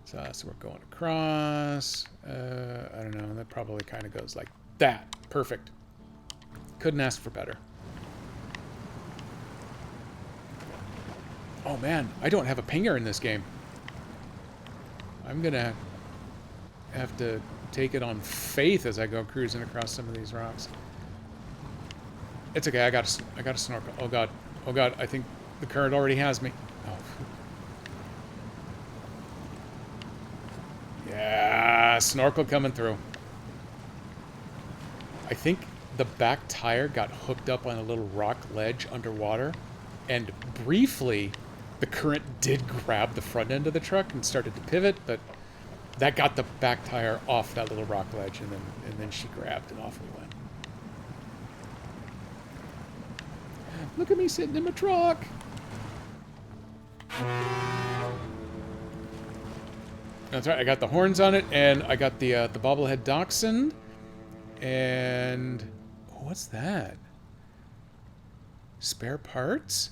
So we're going across. I don't know. That probably kind of goes like that. Perfect. Couldn't ask for better. Oh, man. I don't have a pinger in this game. I'm going to have to take it on faith as I go cruising across some of these rocks. It's okay. I got a snorkel. Oh, God. Oh, God. I think the current already has me. Oh. Yeah, snorkel coming through. I think the back tire got hooked up on a little rock ledge underwater, and briefly the current did grab the front end of the truck and started to pivot, but that got the back tire off that little rock ledge, and then she grabbed and off we went. Look at me sitting in my truck. That's right. I got the horns on it, and I got the bobblehead dachshund, and what's that? Spare parts?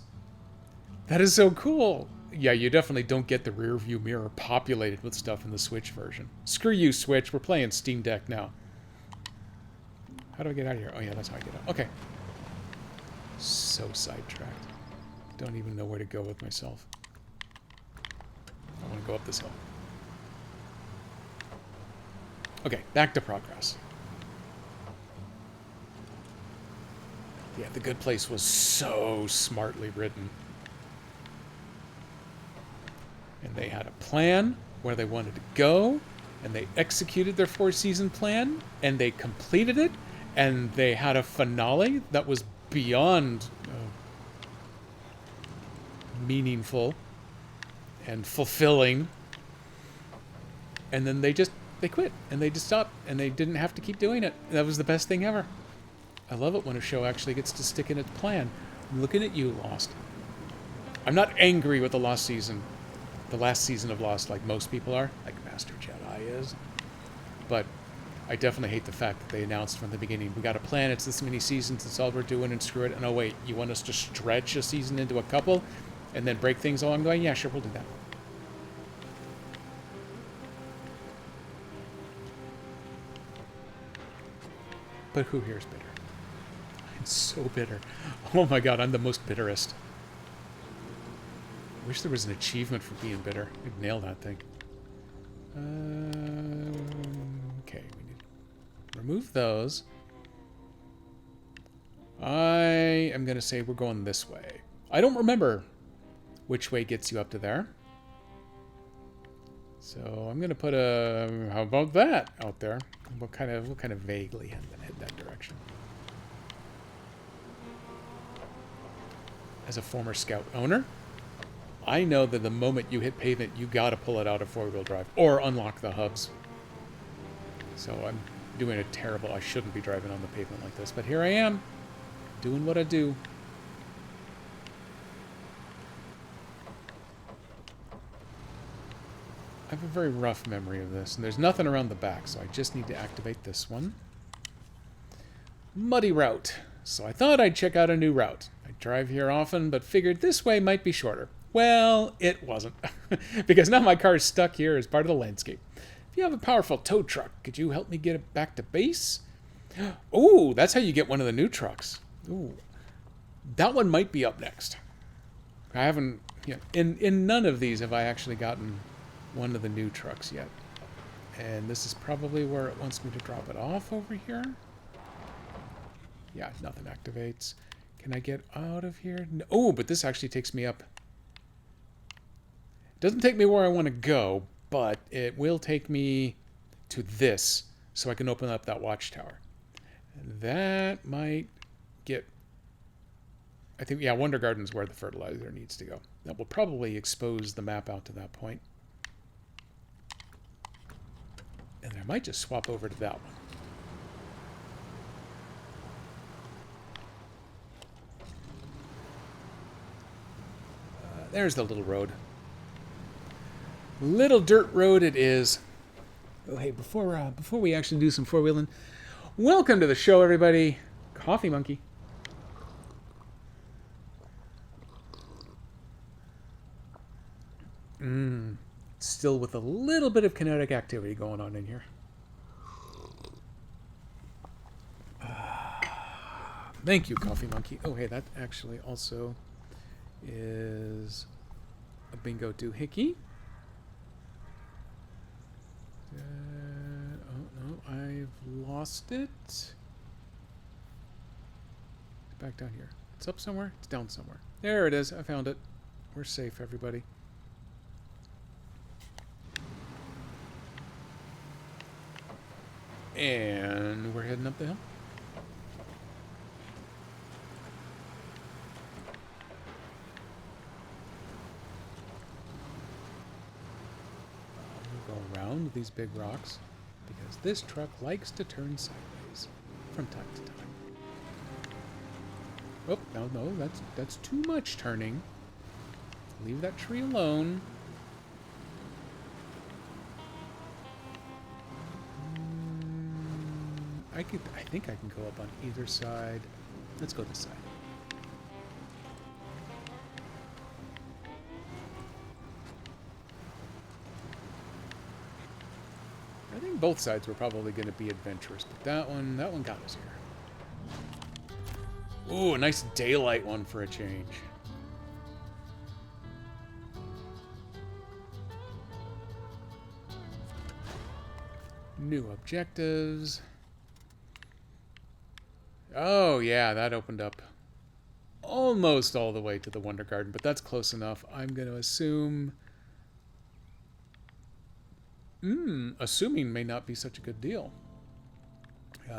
That is so cool. Yeah, you definitely don't get the rear view mirror populated with stuff in the Switch version. Screw you, Switch. We're playing Steam Deck now. How do I get out of here? Oh yeah, that's how I get out. Okay. So sidetracked. Don't even know where to go with myself. I want to go up this hill. Okay, back to progress. Yeah, The Good Place was so smartly written. And they had a plan where they wanted to go, and they executed their 4-season plan, and they completed it, and they had a finale that was beyond meaningful and fulfilling. And then they quit, and they just stopped, and they didn't have to keep doing it. That was the best thing ever. I love it when a show actually gets to stick in its plan. I'm looking at you, Lost. I'm not angry with the last season of Lost like most people are, like Master Jedi is. But I definitely hate the fact that they announced from the beginning, we got a plan, it's this many seasons, it's all we're doing, and screw it. And oh wait, you want us to stretch a season into a couple, and then break things along going? Yeah, sure, we'll do that. But who here is bitter? I'm so bitter. Oh my god, I'm the most bitterest. I wish there was an achievement for being bitter. I'd nail that thing. Okay, we need to remove those. I am going to say we're going this way. I don't remember which way gets you up to there. So I'm going to put a... How about that out there? We'll kind of vaguely head that direction. As a former Scout owner, I know that the moment you hit pavement, you got to pull it out of 4-wheel drive or unlock the hubs. So I'm doing a terrible... I shouldn't be driving on the pavement like this, but here I am, doing what I do. I have a very rough memory of this, and there's nothing around the back, so I just need to activate this one. Muddy route. So I thought I'd check out a new route. I drive here often, but figured this way might be shorter. Well, it wasn't, because now my car is stuck here as part of the landscape. If you have a powerful tow truck, could you help me get it back to base? Oh, that's how you get one of the new trucks. Ooh. That one might be up next. I haven't... Yeah, in none of these have I actually gotten one of the new trucks yet. And this is probably where it wants me to drop it off over here. Yeah, nothing activates. Can I get out of here? No. Oh, but this actually takes me up. It doesn't take me where I want to go, but it will take me to this, so I can open up that watchtower. And that might get... I think, yeah, Wonder Garden's where the fertilizer needs to go. That will probably expose the map out to that point. And I might just swap over to that one. There's the little road. Little dirt road it is. Oh, hey, before we actually do some four-wheeling, welcome to the show, everybody. Coffee Monkey. Still with a little bit of kinetic activity going on in here. Thank you, Coffee Monkey. Oh, hey, that actually also is a bingo doohickey. Oh, no, I've lost it. It's back down here. It's up somewhere. It's down somewhere. There it is. I found it. We're safe, everybody. And we're heading up the hill. We'll go around these big rocks because this truck likes to turn sideways from time to time. Oh, no, that's too much turning. Leave that tree alone. I think I can go up on either side. Let's go this side. I think both sides were probably going to be adventurous, but that one got us here. Ooh, a nice daylight one for a change. New objectives. Oh, yeah, that opened up almost all the way to the Wonder Garden, but that's close enough. I'm going to assume... assuming may not be such a good deal.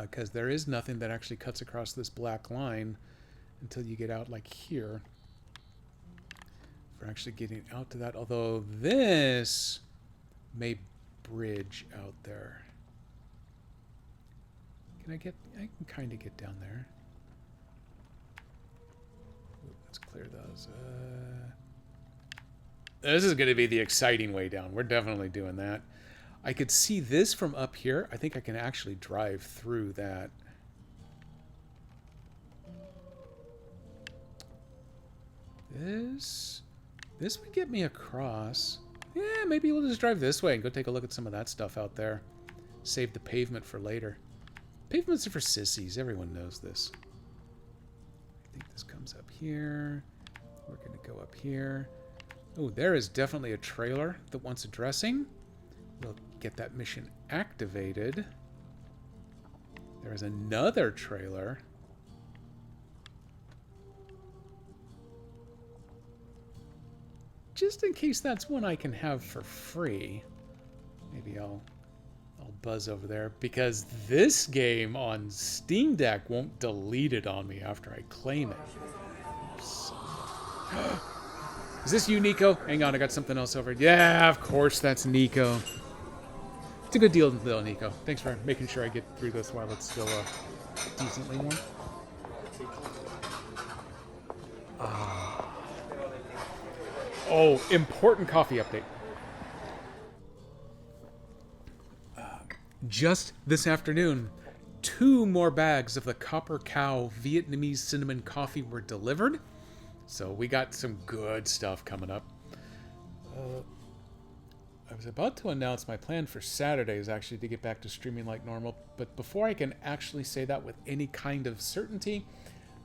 Because there is nothing that actually cuts across this black line until you get out like here. For actually getting out to that. Although this may bridge out there. I can kind of get down there. Ooh, let's clear those. This is going to be the exciting way down. We're definitely doing that. I could see this from up here. I think I can actually drive through that. This would get me across. Yeah, maybe we'll just drive this way and go take a look at some of that stuff out there. Save the pavement for later. Pavements are for sissies. Everyone knows this. I think this comes up here. We're going to go up here. Oh, there is definitely a trailer that wants addressing. We'll get that mission activated. There is another trailer. Just in case that's one I can have for free. Maybe I'll buzz over there, because this game on Steam Deck won't delete it on me after I claim it. Is this you, Nico? Hang on, I got something else over. Yeah, of course, that's Nico. It's a good deal, though, Nico. Thanks for making sure I get through this while it's still decently warm. Oh, important coffee update. Just this afternoon, 2 more bags of the Copper Cow Vietnamese cinnamon coffee were delivered. So we got some good stuff coming up. I was about to announce my plan for Saturday is actually to get back to streaming like normal, but before I can actually say that with any kind of certainty,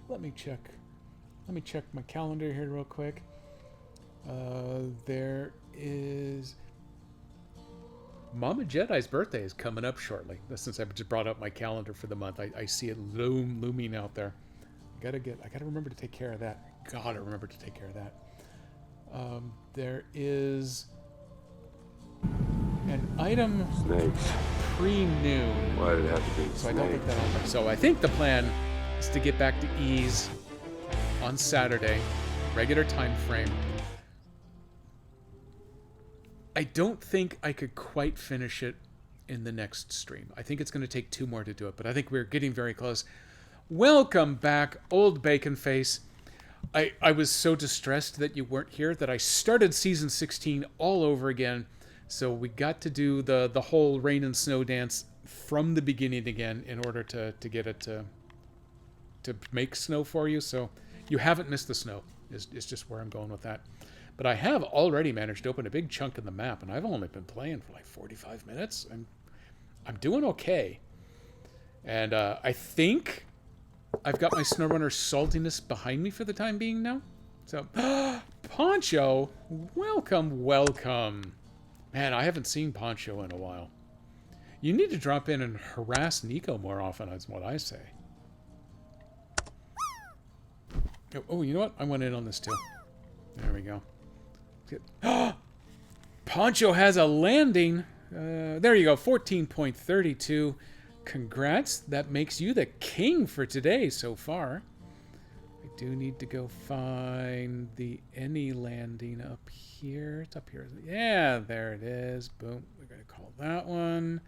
let me check my calendar here real quick. There is Mama Jedi's birthday is coming up shortly. Since I just brought up my calendar for the month, I see it looming out there. I gotta remember to take care of that. Gotta remember to take care of that. There is an item Snakes. pre-noon. Why did it have to be So I don't think snakes? that'll. So I think the plan is to get back to ease on Saturday, regular time frame. I don't think I could quite finish it in the next stream. I think it's going to take 2 more to do it, but I think we're getting very close. Welcome back, old bacon face. I was so distressed that you weren't here that I started season 16 all over again. So we got to do the whole rain and snow dance from the beginning again in order to get it to make snow for you. So you haven't missed the snow. Is just where I'm going with that. But I have already managed to open a big chunk of the map, and I've only been playing for like 45 minutes. I'm doing okay. And I think I've got my SnowRunner saltiness behind me for the time being now. So, Poncho, welcome. Man, I haven't seen Poncho in a while. You need to drop in and harass Nico more often, is what I say. Oh, you know what? I went in on this too. There we go. Poncho has a landing. There you go, 14.32. Congrats. That makes you the king for today so far. I do need to go find the any landing up here. It's up here. Yeah, there it is. Boom. We're going to call that one.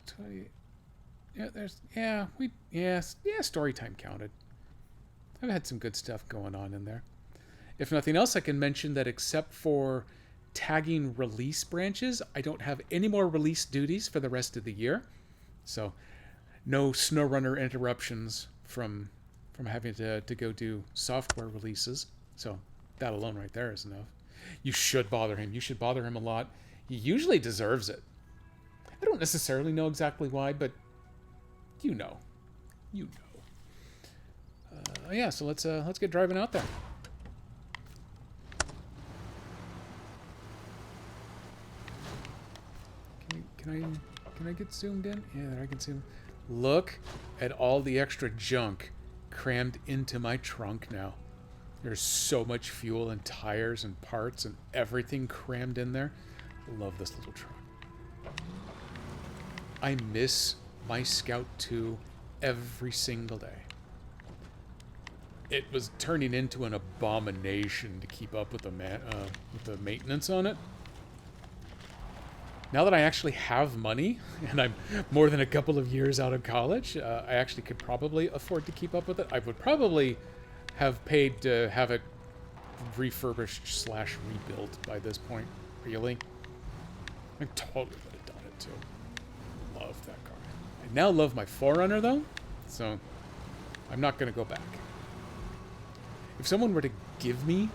20. Yeah, story time counted. I've had some good stuff going on in there. If nothing else, I can mention that except for tagging release branches, I don't have any more release duties for the rest of the year. So no SnowRunner interruptions from having to go do software releases. So that alone right there is enough. You should bother him. You should bother him a lot. He usually deserves it. I don't necessarily know exactly why, but you know. Yeah, so let's get driving out there. Can I get zoomed in? Yeah, there I can zoom. Look at all the extra junk crammed into my trunk now. There's so much fuel and tires and parts and everything crammed in there. Love this little truck. I miss my Scout 2 every single day. It was turning into an abomination to keep up with the maintenance on it. Now that I actually have money, and I'm more than a couple of years out of college, I actually could probably afford to keep up with it. I would probably have paid to have it refurbished / rebuilt by this point, really. I totally would have done it too. Love that car. I now love my 4Runner though, so I'm not going to go back. If someone were to give me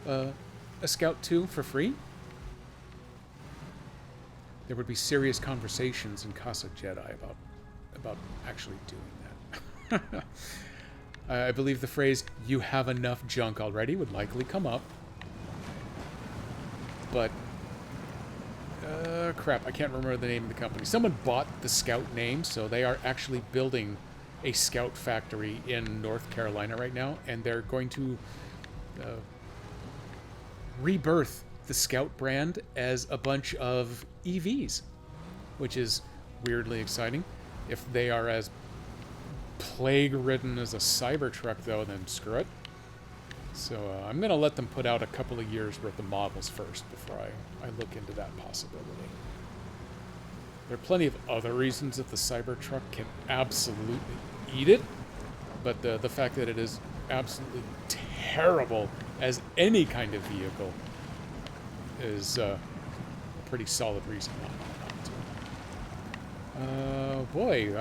a Scout 2 for free, there would be serious conversations in Casa Jedi about actually doing that. I believe the phrase, "you have enough junk already," would likely come up. But, crap, I can't remember the name of the company. Someone bought the Scout name, so they are actually building a Scout factory in North Carolina right now, and they're going to rebirth the Scout brand as a bunch of EVs, which is weirdly exciting. If they are as plague-ridden as a Cybertruck, though, then screw it. So I'm going to let them put out a couple of years' worth of models first before I look into that possibility. There are plenty of other reasons that the Cybertruck can absolutely eat it, but the fact that it is absolutely terrible as any kind of vehicle is a pretty solid reason not to. Boy,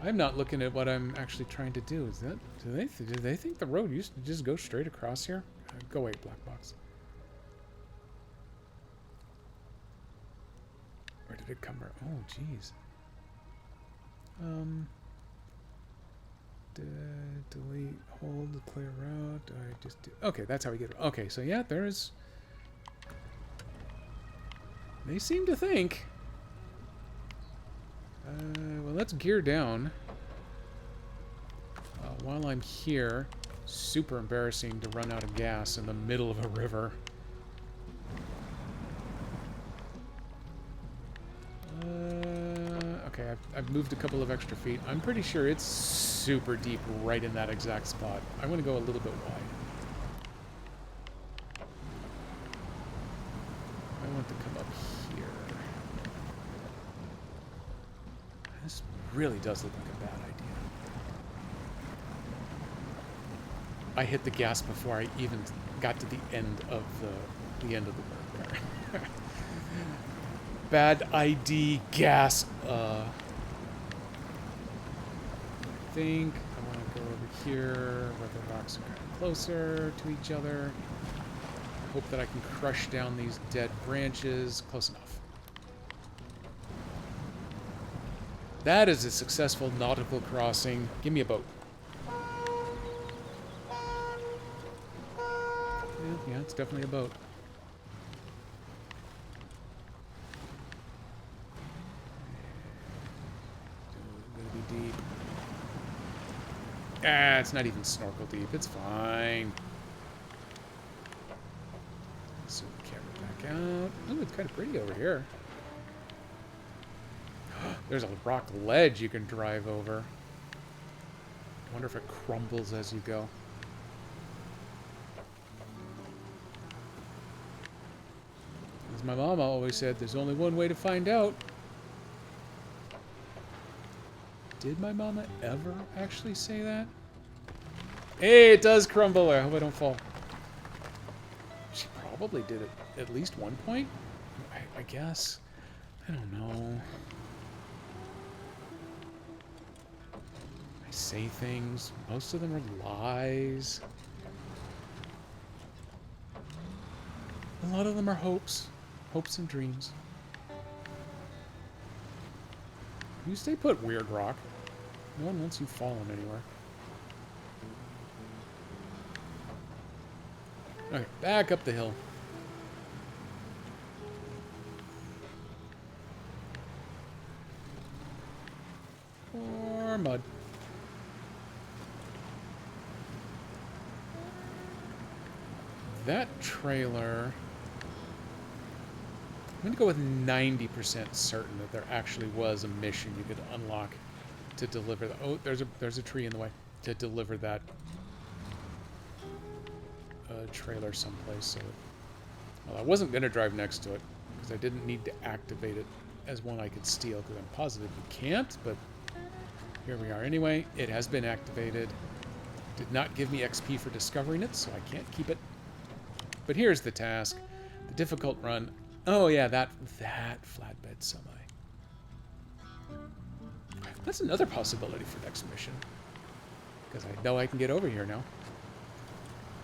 I'm not looking at what I'm actually trying to do. Is that, do they think the road used to just go straight across here? Go away, black box. Where did it come from? Oh, jeez. Delete, hold, clear route. I just do. Okay, that's how we get it. Okay, so yeah, there's. They seem to think. Well, let's gear down. While I'm here, super embarrassing to run out of gas in the middle of a river. Okay, I've moved a couple of extra feet. I'm pretty sure it's super deep right in that exact spot. I want to go a little bit wide. I want to come up here. This really does look like a bad idea. I hit the gas before I even got to the end of the end of the road there. Bad ID gas. I think I want to go over here where the rocks are kind of closer to each other. Hope that I can crush down these dead branches. Close enough. That is a successful nautical crossing. Give me a boat. Yeah, it's definitely a boat. Gonna be deep. Ah, it's not even snorkel deep. It's fine. Zoom the camera back out. Oh, it's kind of pretty over here. There's a rock ledge you can drive over. I wonder if it crumbles as you go. As my mama always said, there's only one way to find out. Did my mama ever actually say that? Hey, it does crumble. I hope I don't fall. She probably did it at least one point. I guess. I don't know. I say things. Most of them are lies. A lot of them are hopes. Hopes and dreams. You stay put, weird rock. No one wants you falling anywhere. Okay, back up the hill. Or mud. That trailer... I'm going to go with 90% certain that there actually was a mission you could unlock to deliver the... Oh, there's a tree in the way. To deliver that trailer someplace. So well, I wasn't going to drive next to it because I didn't need to activate it as one I could steal because I'm positive you can't, but here we are. Anyway, it has been activated. Did not give me XP for discovering it, so I can't keep it. But here's the task. The difficult run. Oh yeah, that flatbed semi. That's another possibility for next mission. Because I know I can get over here now.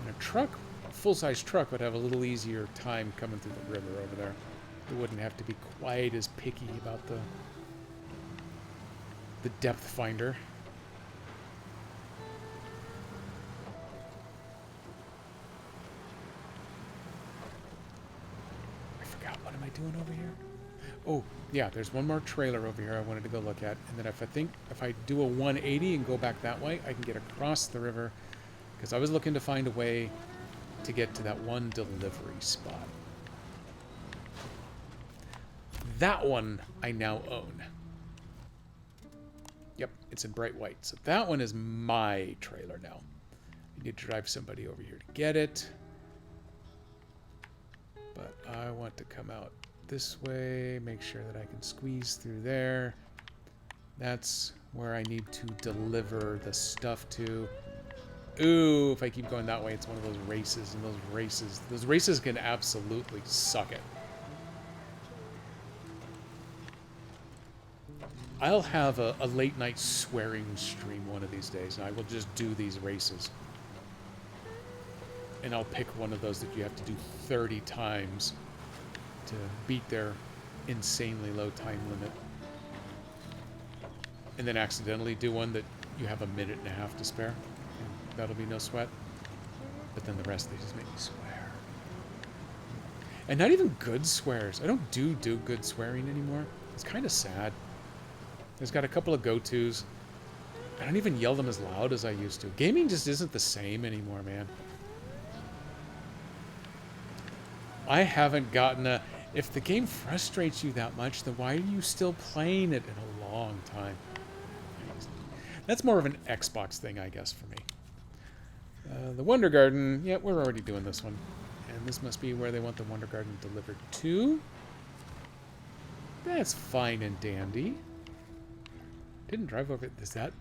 And a truck, a full-size truck, would have a little easier time coming through the river over there. It wouldn't have to be quite as picky about the depth finder. What am I doing over here? Oh, yeah, there's one more trailer over here I wanted to go look at. And then if I do a 180 and go back that way, I can get across the river. Because I was looking to find a way to get to that one delivery spot. That one I now own. Yep, it's in bright white. So that one is my trailer now. I need to drive somebody over here to get it. But I want to come out this way, make sure that I can squeeze through there. That's where I need to deliver the stuff to. Ooh, if I keep going that way, it's one of those races, and those races can absolutely suck it. I'll have a late night swearing stream one of these days, and I will just do these races. and I'll pick one of those that you have to do 30 times to beat their insanely low time limit. And then accidentally do one that you have a minute and a half to spare. And that'll be no sweat. But then the rest, they just make me swear. And not even good swears. I don't do good swearing anymore. It's kind of sad. There's got a couple of go-tos. I don't even yell them as loud as I used to. Gaming just isn't the same anymore, man. I haven't gotten a... If the game frustrates you that much, then why are you still playing it in a long time? That's more of an Xbox thing, I guess, for me. The Wonder Garden, yeah, we're already doing this one. And this must be where they want the Wonder Garden delivered to. That's fine and dandy. Didn't drive over it. Is that...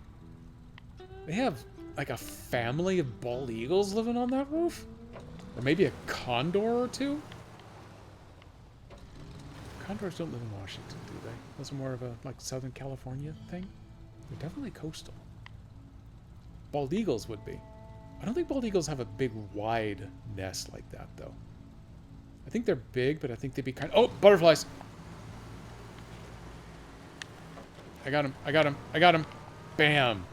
They have, like, a family of bald eagles living on that roof? Or maybe a condor or two? Condors don't live in Washington, do they? Those are more of a, like, Southern California thing? They're definitely coastal. Bald eagles would be. I don't think bald eagles have a big, wide nest like that, though. I think they're big, but I think they'd be kind of... Oh, butterflies! I got him. I got him. I got him. Bam!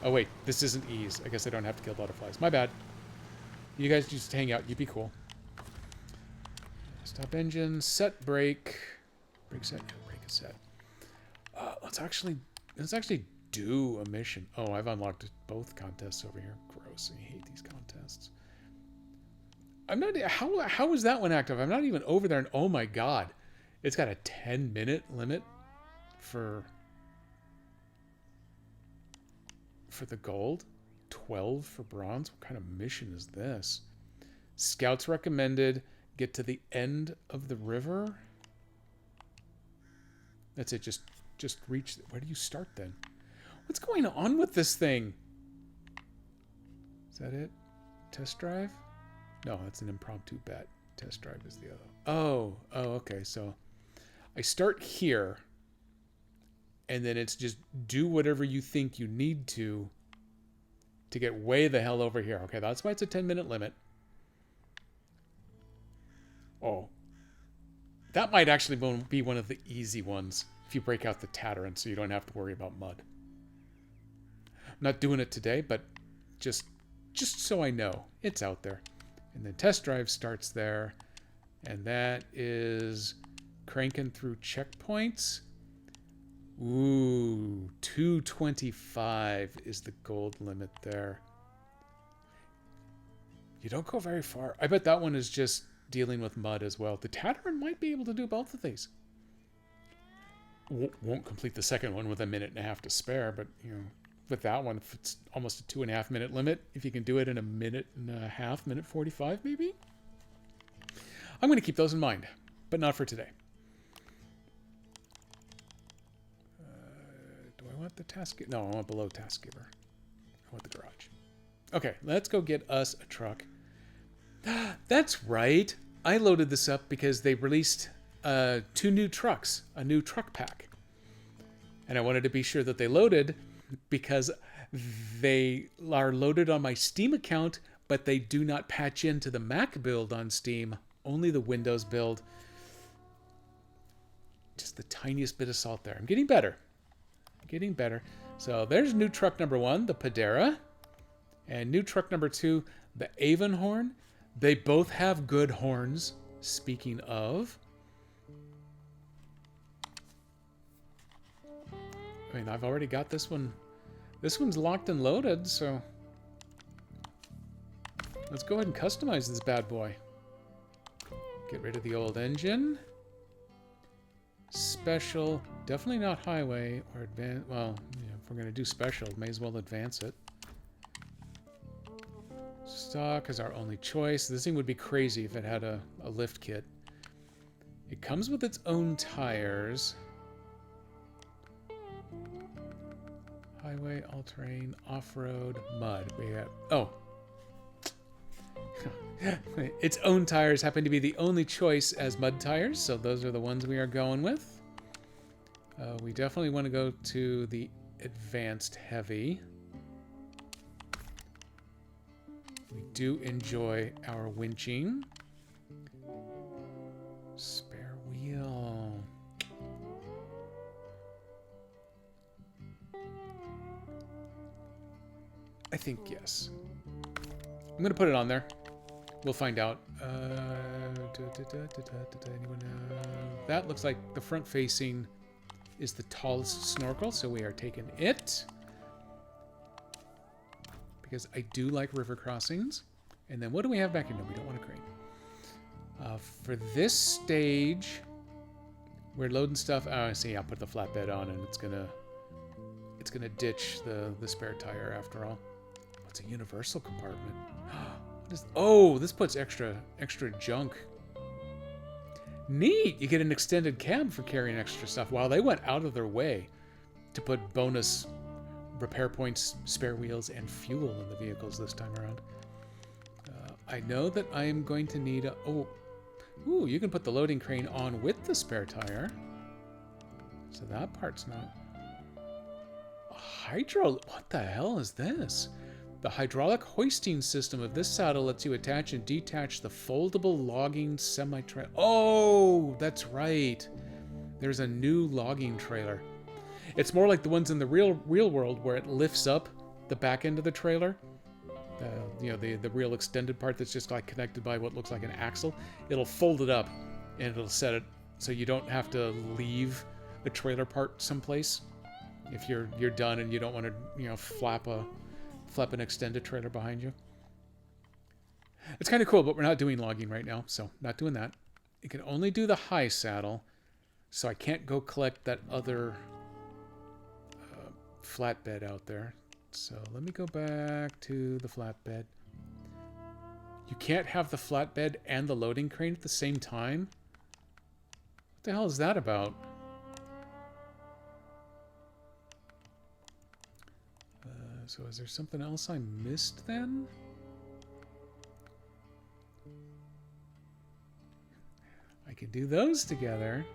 Oh, wait. This isn't ease. I guess I don't have to kill butterflies. My bad. You guys just hang out. You'd be cool. Stop engine. Set brake. Brake set. Yeah, brake is set. Let's actually do a mission. Oh, I've unlocked both contests over here. Gross. I hate these contests. I'm not... How is that one active? I'm not even over there, and oh my god. It's got a 10-minute limit for the gold. 12 for bronze. What kind of mission is this? Scouts recommended. Get to the end of the river. That's it. Just reach. Where do you start then? What's going on with this thing? Is that it? Test drive? No, that's an impromptu bet. Test drive is the other. Oh, okay. So I start here, and then it's just do whatever you think you need to get way the hell over here. Okay, that's why it's a 10-minute limit. Oh. That might actually be one of the easy ones if you break out the Tataran so you don't have to worry about mud. I'm not doing it today, but just so I know. It's out there. And then test drive starts there. And that is cranking through checkpoints. Ooh, 225 is the gold limit there. You don't go very far. I bet that one is just dealing with mud as well. The Tataran might be able to do both of these. Won't complete the second one with a minute and a half to spare, but you know, with that one, if it's almost a 2.5-minute limit, if you can do it in a minute and a half, minute 45 maybe. I'm going to keep those in mind, but not for today. Do I want the task? No, I want below task giver. I want the garage. Okay, let's go get us a truck. That's right. I loaded this up because they released 2 new trucks, a new truck pack. And I wanted to be sure that they loaded because they are loaded on my Steam account, but they do not patch into the Mac build on Steam, only the Windows build. Just the tiniest bit of salt there. I'm getting better. Getting better. So there's new truck number 1, the Padera. And new truck number 2, the Avonhorn. They both have good horns. Speaking of. I mean, I've already got this one. This one's locked and loaded, so let's go ahead and customize this bad boy. Get rid of the old engine. Special. Definitely not highway or advanced. Well, you know, if we're going to do special, may as well advance it. Stock is our only choice. This thing would be crazy if it had a lift kit. It comes with its own tires. Highway, all-terrain, off-road, mud. We got... Oh. Its own tires happen to be the only choice as mud tires, so those are the ones we are going with. We definitely want to go to the advanced heavy. We do enjoy our winching. Spare wheel. I think yes. I'm going to put it on there. We'll find out. Anyone that looks like the front-facing is the tallest snorkel, so we are taking it. Because I do like river crossings. And then what do we have back here? No, we don't want a crane. For this stage, we're loading stuff. Oh, I see. I'll put the flatbed on, and it's gonna ditch the spare tire after all. What's a universal compartment? Oh, this puts extra junk. Neat! You get an extended cab for carrying extra stuff. Wow, they went out of their way to put bonus repair points, spare wheels, and fuel in the vehicles this time around. I know that I am going to need a... Oh, ooh, you can put the loading crane on with the spare tire. So that part's not... What the hell is this? The hydraulic hoisting system of this saddle lets you attach and detach the foldable logging semi-trailer. Oh, that's right. There's a new logging trailer. It's more like the ones in the real world where it lifts up the back end of the trailer. The real extended part that's just like connected by what looks like an axle. It'll fold it up and it'll set it so you don't have to leave the trailer part someplace if you're done and you don't want to flap an extended trailer behind you. It's kind of cool, but we're not doing logging right now, so not doing that. You can only do the high saddle, so I can't go collect that other flatbed out there. So let me go back to the flatbed. You can't have the flatbed and the loading crane at the same time? What the hell is that about? So is there something else I missed then? I can do those together.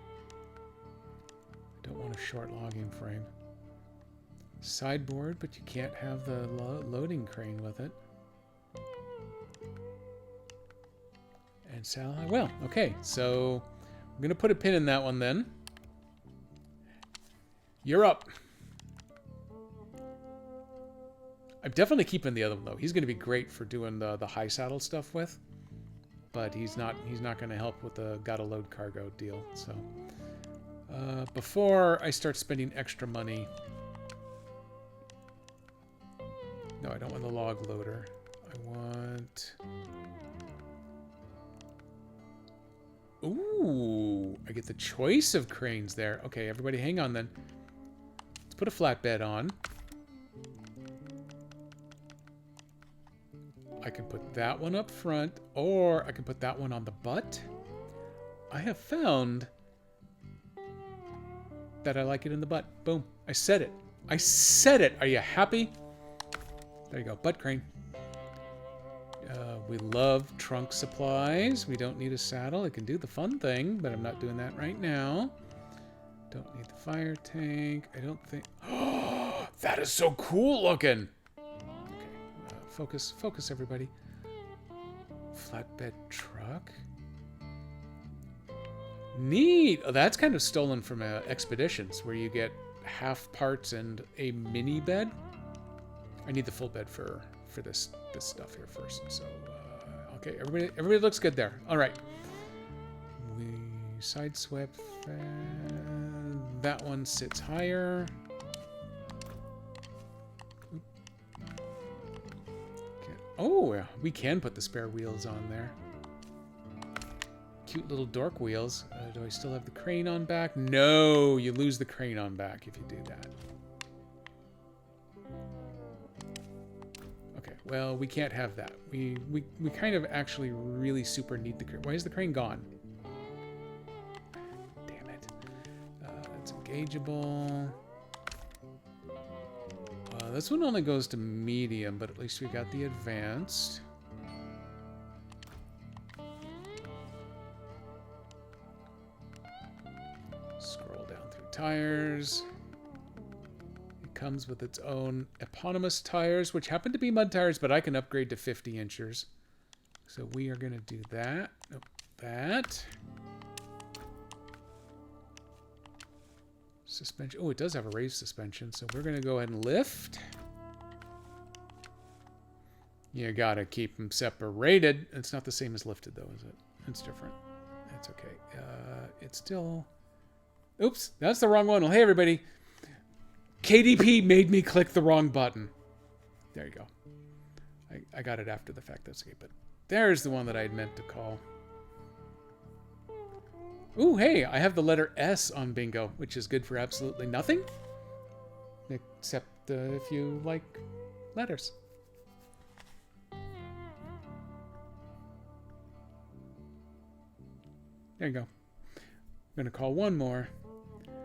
I don't want a short logging frame. Sideboard, but you can't have the loading crane with it. And saddle. Well, okay, so I'm going to put a pin in that one then. You're up. I'm definitely keeping the other one though. He's going to be great for doing the high saddle stuff with, but he's not going to help with the gotta load cargo deal. So before I start spending extra money, no, I don't want the log loader. I want. Ooh, I get the choice of cranes there. Okay, everybody, hang on then. Let's put a flatbed on. I can put that one up front, or I can put that one on the butt. I have found that I like it in the butt. Boom. I said it. I said it. Are you happy? There you go. Butt crane. We love trunk supplies. We don't need a saddle. It can do the fun thing, but I'm not doing that right now. Don't need the fire tank. I don't think... Oh, that is so cool looking. Focus, everybody. Flatbed truck. Neat. Oh, that's kind of stolen from Expeditions, where you get half parts and a mini bed. I need the full bed for this stuff here first. So, okay, everybody looks good there. All right. We sideswept that one sits higher. Oh, we can put the spare wheels on there. Cute little dork wheels. Do I still have the crane on back? No, you lose the crane on back if you do that. Okay, well, we can't have that. We kind of actually really super need the crane. Why is the crane gone? Damn it. It's engageable. This one only goes to medium, but at least we got the advanced. Scroll down through tires. It comes with its own eponymous tires, which happen to be mud tires, but I can upgrade to 50 inches. So we are going to do that. Nope, that. Suspension. Oh, it does have a raised suspension, so we're going to go ahead and lift. You got to keep them separated. It's not the same as lifted, though, is it? It's different. That's okay. It's still... Oops, that's the wrong one. Well, hey, everybody. KDP made me click the wrong button. There you go. I got it after the fact. That's okay, but there's the one that I had meant to call. Ooh, hey, I have the letter S on bingo, which is good for absolutely nothing. Except if you like letters. There you go. I'm going to call one more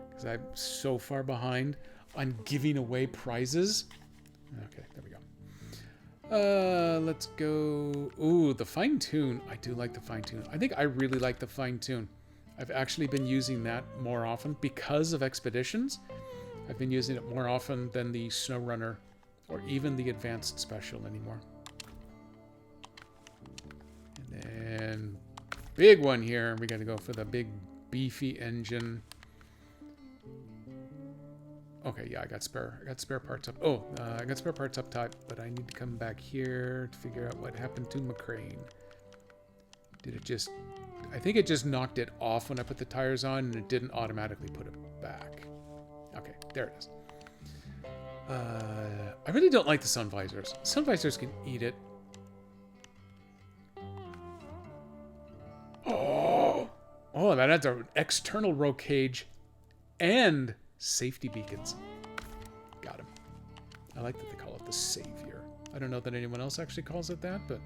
because I'm so far behind on giving away prizes. Okay, there we go. Let's go. Ooh, the fine tune. I do like the fine tune. I think I really like the fine tune. I've actually been using that more often because of expeditions. I've been using it more often than the Snow Runner or even the Advanced Special anymore. And then big one here. We got to go for the big beefy engine. Okay, yeah, I got spare parts up. Oh, I got spare parts up top, but I need to come back here to figure out what happened to my crane. Did it just... I think it just knocked it off when I put the tires on, and it didn't automatically put it back. Okay, there it is. I really don't like the sun visors. Sun visors can eat it. Oh, that adds an external roll cage and safety beacons. Got him. I like that they call it the Savior. I don't know that anyone else actually calls it that, but...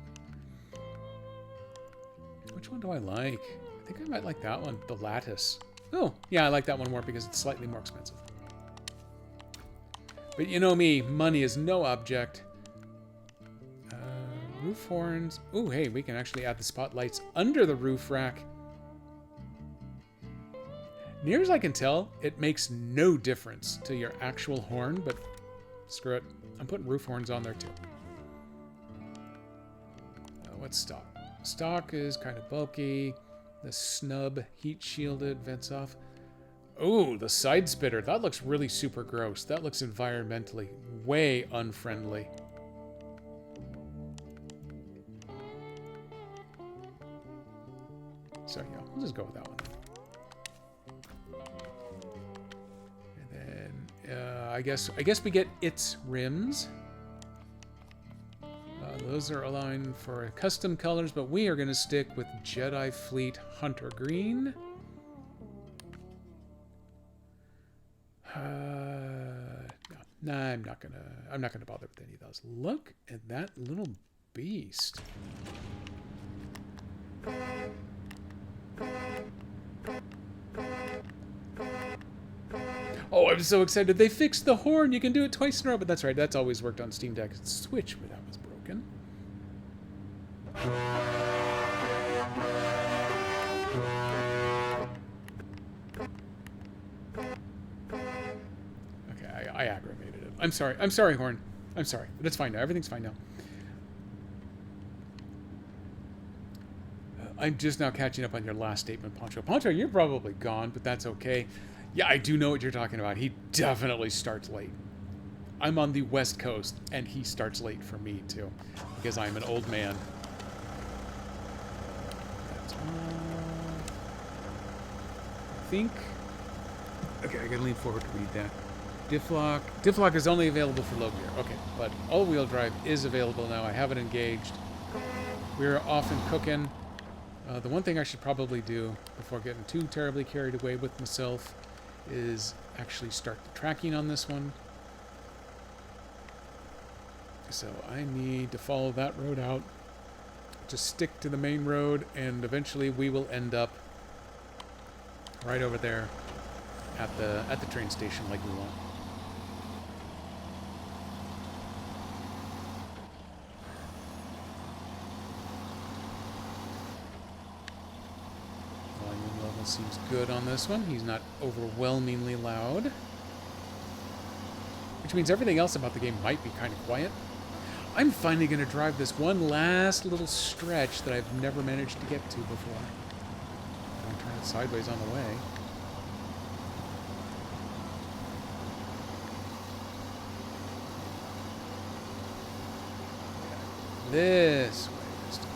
Which one do I like? I think I might like that one. The Lattice. Oh, yeah, I like that one more because it's slightly more expensive. But you know me, money is no object. Roof horns. Oh, hey, we can actually add the spotlights under the roof rack. Near as I can tell, it makes no difference to your actual horn, but screw it. I'm putting roof horns on there too. What's stock? Stock is kind of bulky. The snub, heat shielded, vents off. Oh, the side spitter. That looks really super gross. That looks environmentally way unfriendly. So yeah, we'll just go with that one. And then I guess we get its rims. Those are aligned for custom colors, but we are going to stick with Jedi Fleet Hunter Green. No, I'm not gonna bother with any of those. Look at that little beast. Oh, I'm so excited. They fixed the horn. You can do it twice in a row, but that's right. That's always worked on Steam Deck. It's Switch where that was broken. Okay, I aggravated it. I'm sorry. I'm sorry, Horn. I'm sorry. But it's fine now. Everything's fine now. I'm just now catching up on your last statement, Poncho. Poncho, you're probably gone, but that's okay. Yeah, I do know what you're talking about. He definitely starts late. I'm on the West Coast, and he starts late for me, too, because I'm an old man. That's I think... Okay, I gotta lean forward to read that. Difflock. Difflock is only available for low gear. Okay, but all-wheel drive is available now. I have it engaged. We're off and cooking. The one thing I should probably do before getting too terribly carried away with myself is actually start the tracking on this one. So I need to follow that road out, just stick to the main road, and eventually we will end up right over there at the train station like we want. Volume level seems good on this one. He's not overwhelmingly loud. which means everything else about the game might be kind of quiet. I'm finally going to drive this one last little stretch that I've never managed to get to before. I'm turning it sideways on the way. This way this time.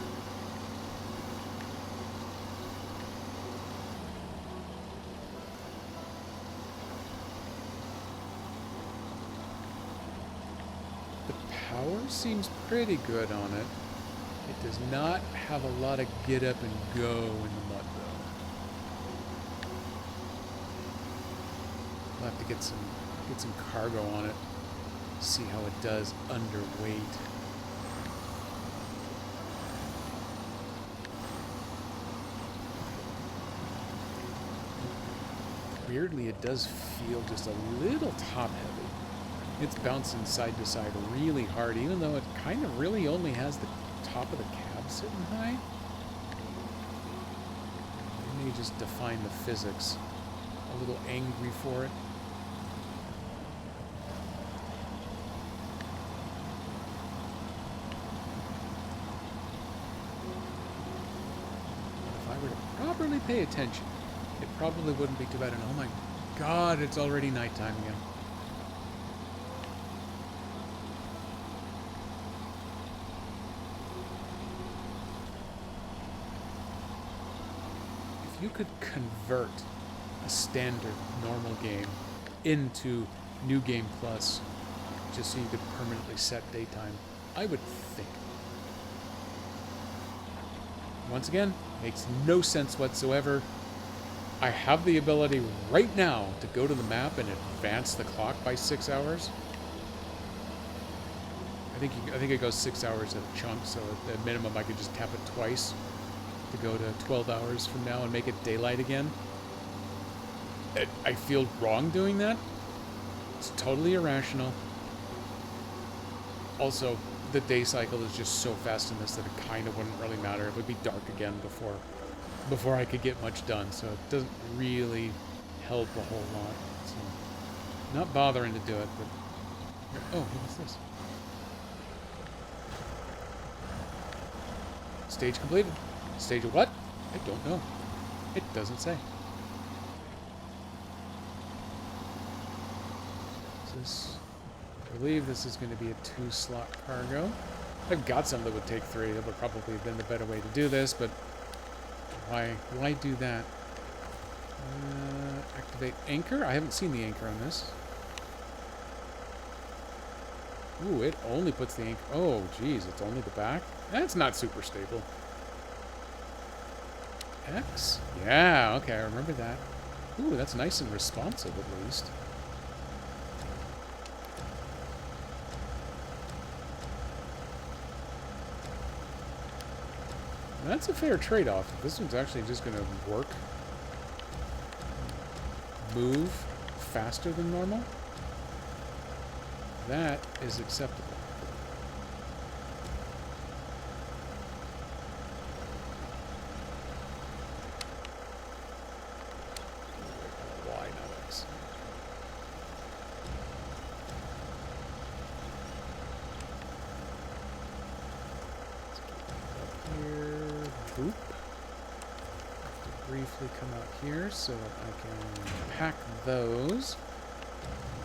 The power seems pretty good on it. It does not have a lot of get up and go in the mud though. We'll have to get some cargo on it. See how it does underweight. Weirdly, it does feel just a little top-heavy. It's bouncing side to side really hard, even though it kind of really only has the top of the cab sitting high. I may just define the physics. A little angry for it. If I were to properly pay attention, it probably wouldn't be too bad. And oh my god, it's already nighttime again. If you could convert a standard normal game into New Game Plus, just so you could permanently set daytime, I would think. Once again, makes no sense whatsoever. I have the ability right now to go to the map and advance the clock by 6 hours. I think it goes 6 hours at a chunk, so at minimum I could just tap it twice to go to 12 hours from now and make it daylight again. I feel wrong doing that. It's totally irrational. Also, the day cycle is just so fast in this that it kind of wouldn't really matter. It would be dark again before I could get much done, so it doesn't really help a whole lot. So, not bothering to do it, but... Oh, what's this? Stage completed. Stage of what? I don't know. It doesn't say. I believe this is going to be a 2-slot cargo. I've got some that would take 3. That would probably have been the better way to do this, but why do that? Activate anchor? I haven't seen the anchor on this. Ooh, it only puts the anchor... Oh, geez, it's only the back? That's not super stable. X? Yeah, okay, I remember that. Ooh, that's nice and responsive, at least. That's a fair trade-off. This one's actually just going to work. Move faster than normal. That is acceptable. Why not X? Boop. Have to briefly come out here so that I can pack those.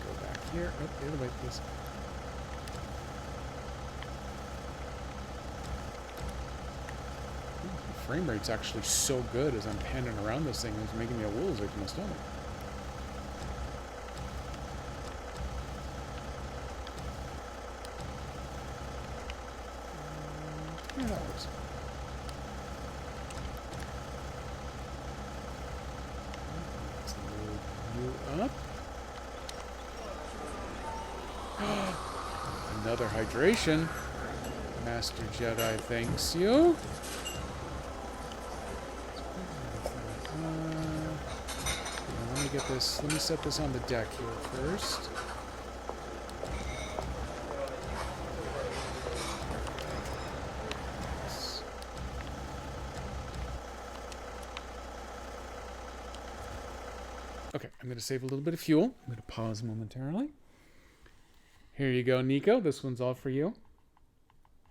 Go back here. Oh, the other way, please. Ooh, the frame rate's actually so good as I'm panning around this thing. It's making me a wool in my stomach. Yeah, that works. Up. Another hydration. Master Jedi thanks you. Let me get this. Let me set this on the deck here first. Okay, I'm going to save a little bit of fuel. I'm going to pause momentarily. Here you go, Nico. This one's all for you.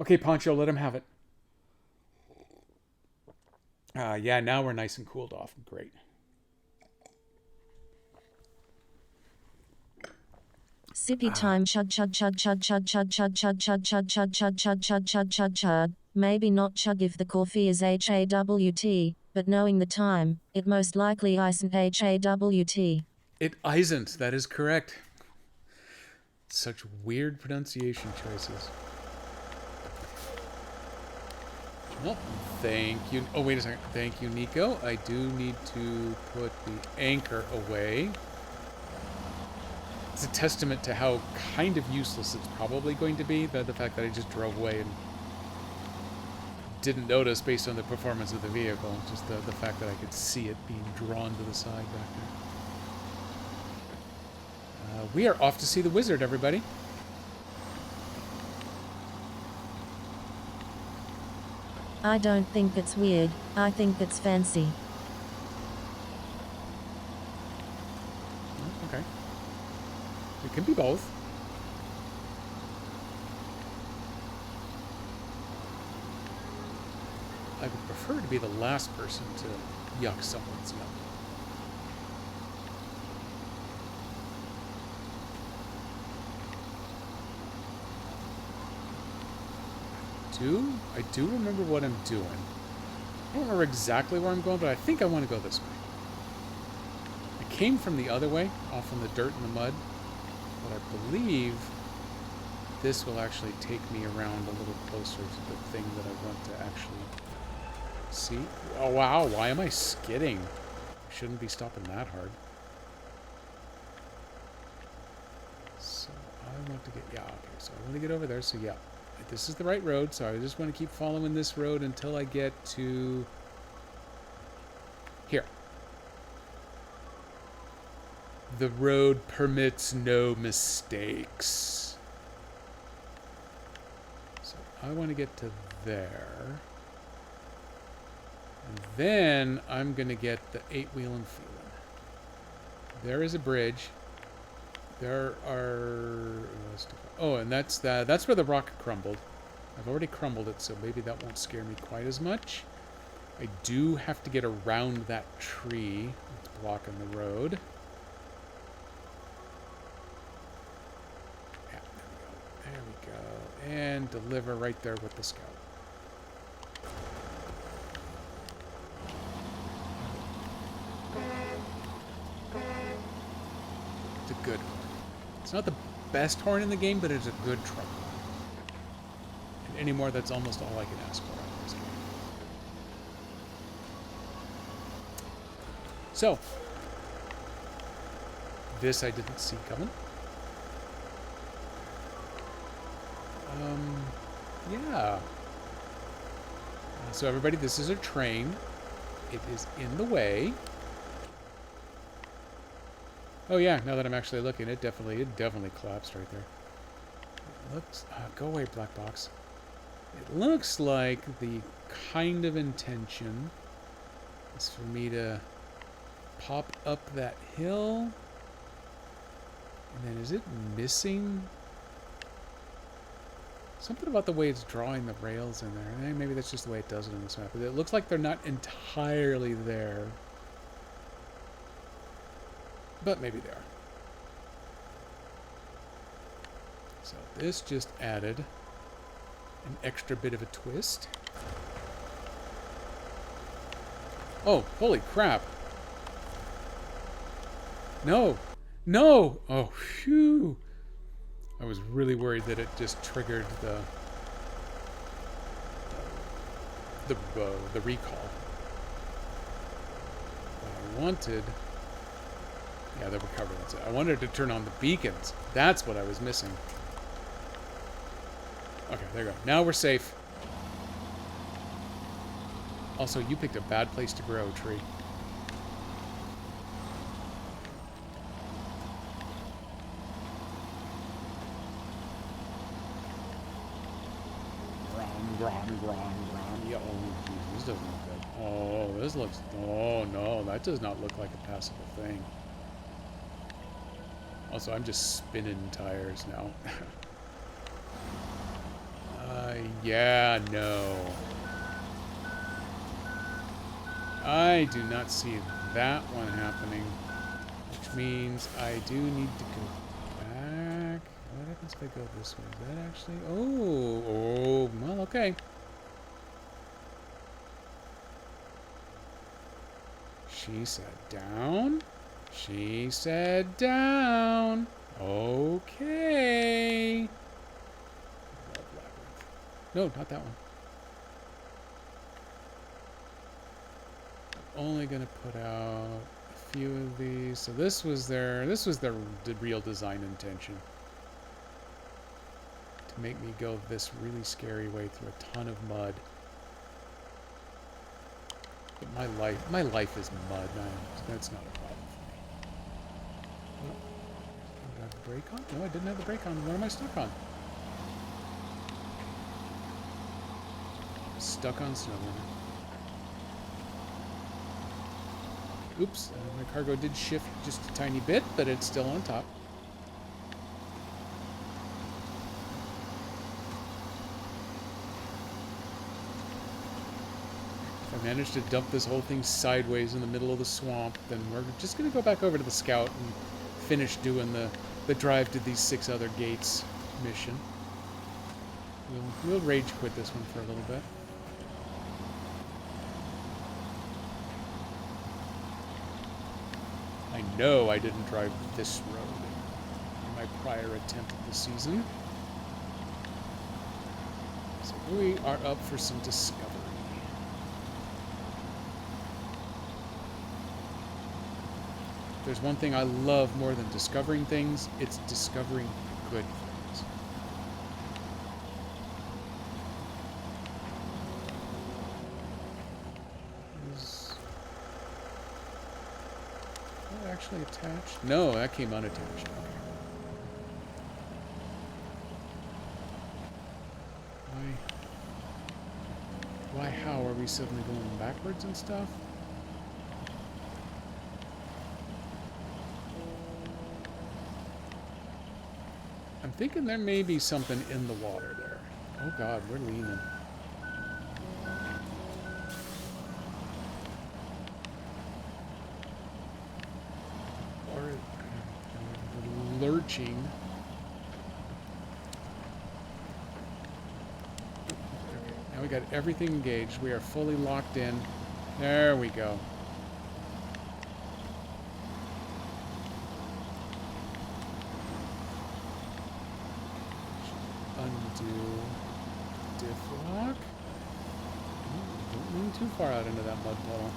Okay, Poncho, let him have it. Yeah, now we're nice and cooled off. Great. Sippy time chud chud chud chud chud chud chud chud chud chud chud chud chud chud chud chud chud. Maybe not chug if the coffee is HAWT, but knowing the time, it most likely isn't HAWT. It isn't. That is correct. Such weird pronunciation choices. Well, thank you. Oh, wait a second. Thank you, Nico. I do need to put the anchor away. It's a testament to how kind of useless it's probably going to be, the fact that I just drove away and didn't notice based on the performance of the vehicle. Just the fact that I could see it being drawn to the side back there. We are off to see the wizard, everybody. I don't think it's weird, I think it's fancy. Okay. It can be both. I would prefer to be the last person to yuck someone's yum. I do remember what I'm doing. I don't remember exactly where I'm going, but I think I want to go this way. I came from the other way, off in the dirt and the mud, but I believe this will actually take me around a little closer to the thing that I want to actually see. Oh wow, why am I skidding? I shouldn't be stopping that hard. So I want to get, yeah, okay, so I want to get over there, so yeah. This is the right road, so I just want to keep following this road until I get to here. The road permits no mistakes. So I want to get to there. And then I'm going to get the 8-wheelin' feeling. There is a bridge. There are... Oh, and that's where the rock crumbled. I've already crumbled it, so maybe that won't scare me quite as much. I do have to get around that tree that's blocking the road. Yeah, there we go. And deliver right there with the scout. It's a good one. It's not the best horn in the game, but it's a good truck horn. And anymore, that's almost all I can ask for out of this game. So, this I didn't see coming. Yeah. So everybody, this is a train. It is in the way. Oh yeah, now that I'm actually looking, it definitely collapsed right there. It looks, go away, black box. It looks like the kind of intention is for me to pop up that hill. And then is it missing? Something about the way it's drawing the rails in there. Maybe that's just the way it does it in this map. But it looks like they're not entirely there. But maybe they are. So this just added an extra bit of a twist. Oh, holy crap. No. No! Oh, phew. I was really worried that it just triggered the recall. What I wanted... Yeah, the recovery, that's it. I wanted to turn on the beacons. That's what I was missing. Okay, there you go. Now we're safe. Also, you picked a bad place to grow, tree. Yeah, oh, geez, this doesn't look good. Oh, this looks... Oh, no, that does not look like a passable thing. Also, I'm just spinning tires now. Yeah, no. I do not see that one happening. Which means I do need to go back. What happens if I go this way? Is that actually... Oh, well, okay. She said down. She said down. Okay. Love Labyrinth. No, not that one. I'm only gonna put out a few of these. So this was their real design intention. To make me go this really scary way through a ton of mud. But my life is mud. That's not a problem for me. Oh, did I have the brake on? No, I didn't have the brake on. What am I stuck on? Stuck on snow. Oops, my cargo did shift just a tiny bit, but it's still on top. If I manage to dump this whole thing sideways in the middle of the swamp, then we're just going to go back over to the scout and finish doing the drive to these 6 other gates mission. We'll rage quit this one for a little bit. I know I didn't drive this road in my prior attempt at the season. So we are up for some discovery. If there's one thing I love more than discovering things, it's discovering good things. Is that actually attached? No, that came unattached. Okay. Why, how are we suddenly going backwards and stuff? I'm thinking there may be something in the water there. Oh god, we're leaning. Or lurching. Now we got everything engaged. We are fully locked in. There we go. Undo diff lock. Don't lean too far out into that mud puddle.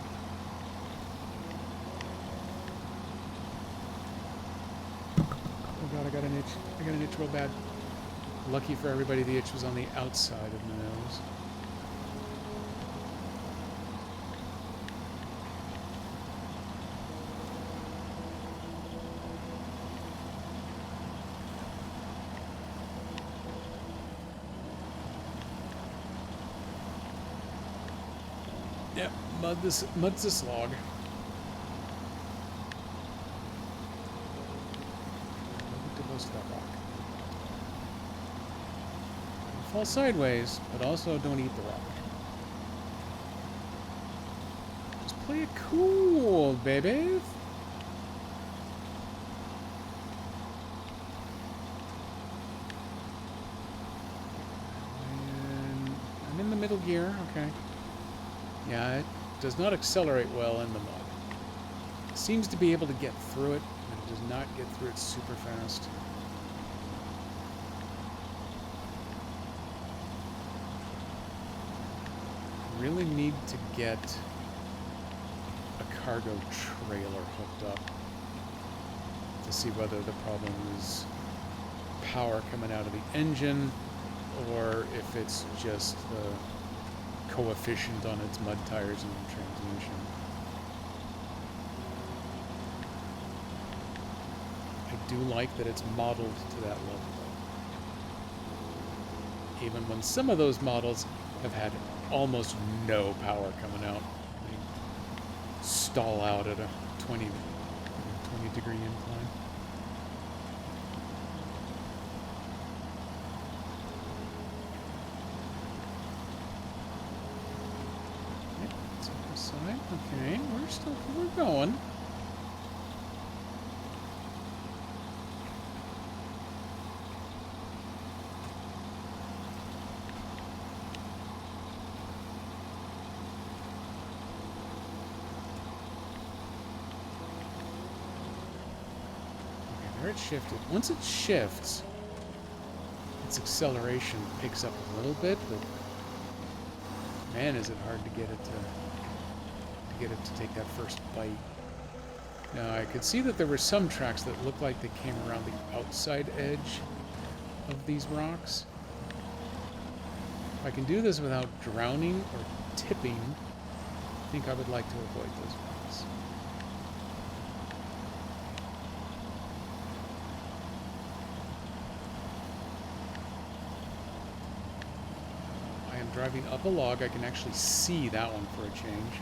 Oh god, I got an itch. I got an itch real bad. Lucky for everybody, the itch was on the outside of my nose. Yep, mud's a slog. Too close to that rock. Don't fall sideways, but also don't eat the rock. Just play it cool, baby. And I'm in the middle gear, okay. Yeah, it does not accelerate well in the mud. It seems to be able to get through it, but it does not get through it super fast. Really need to get a cargo trailer hooked up to see whether the problem is power coming out of the engine or if it's just the coefficient on its mud tires and transmission. I do like that it's modeled to that level, though. Even when some of those models have had almost no power coming out. They stall out at a 20 degree incline. side. Okay, we're going. Okay, there it shifted. Once it shifts, its acceleration picks up a little bit, but man, is it hard to get it to take that first bite. Now, I could see that there were some tracks that looked like they came around the outside edge of these rocks. If I can do this without drowning or tipping, I think I would like to avoid those rocks. I am driving up a log. I can actually see that one for a change.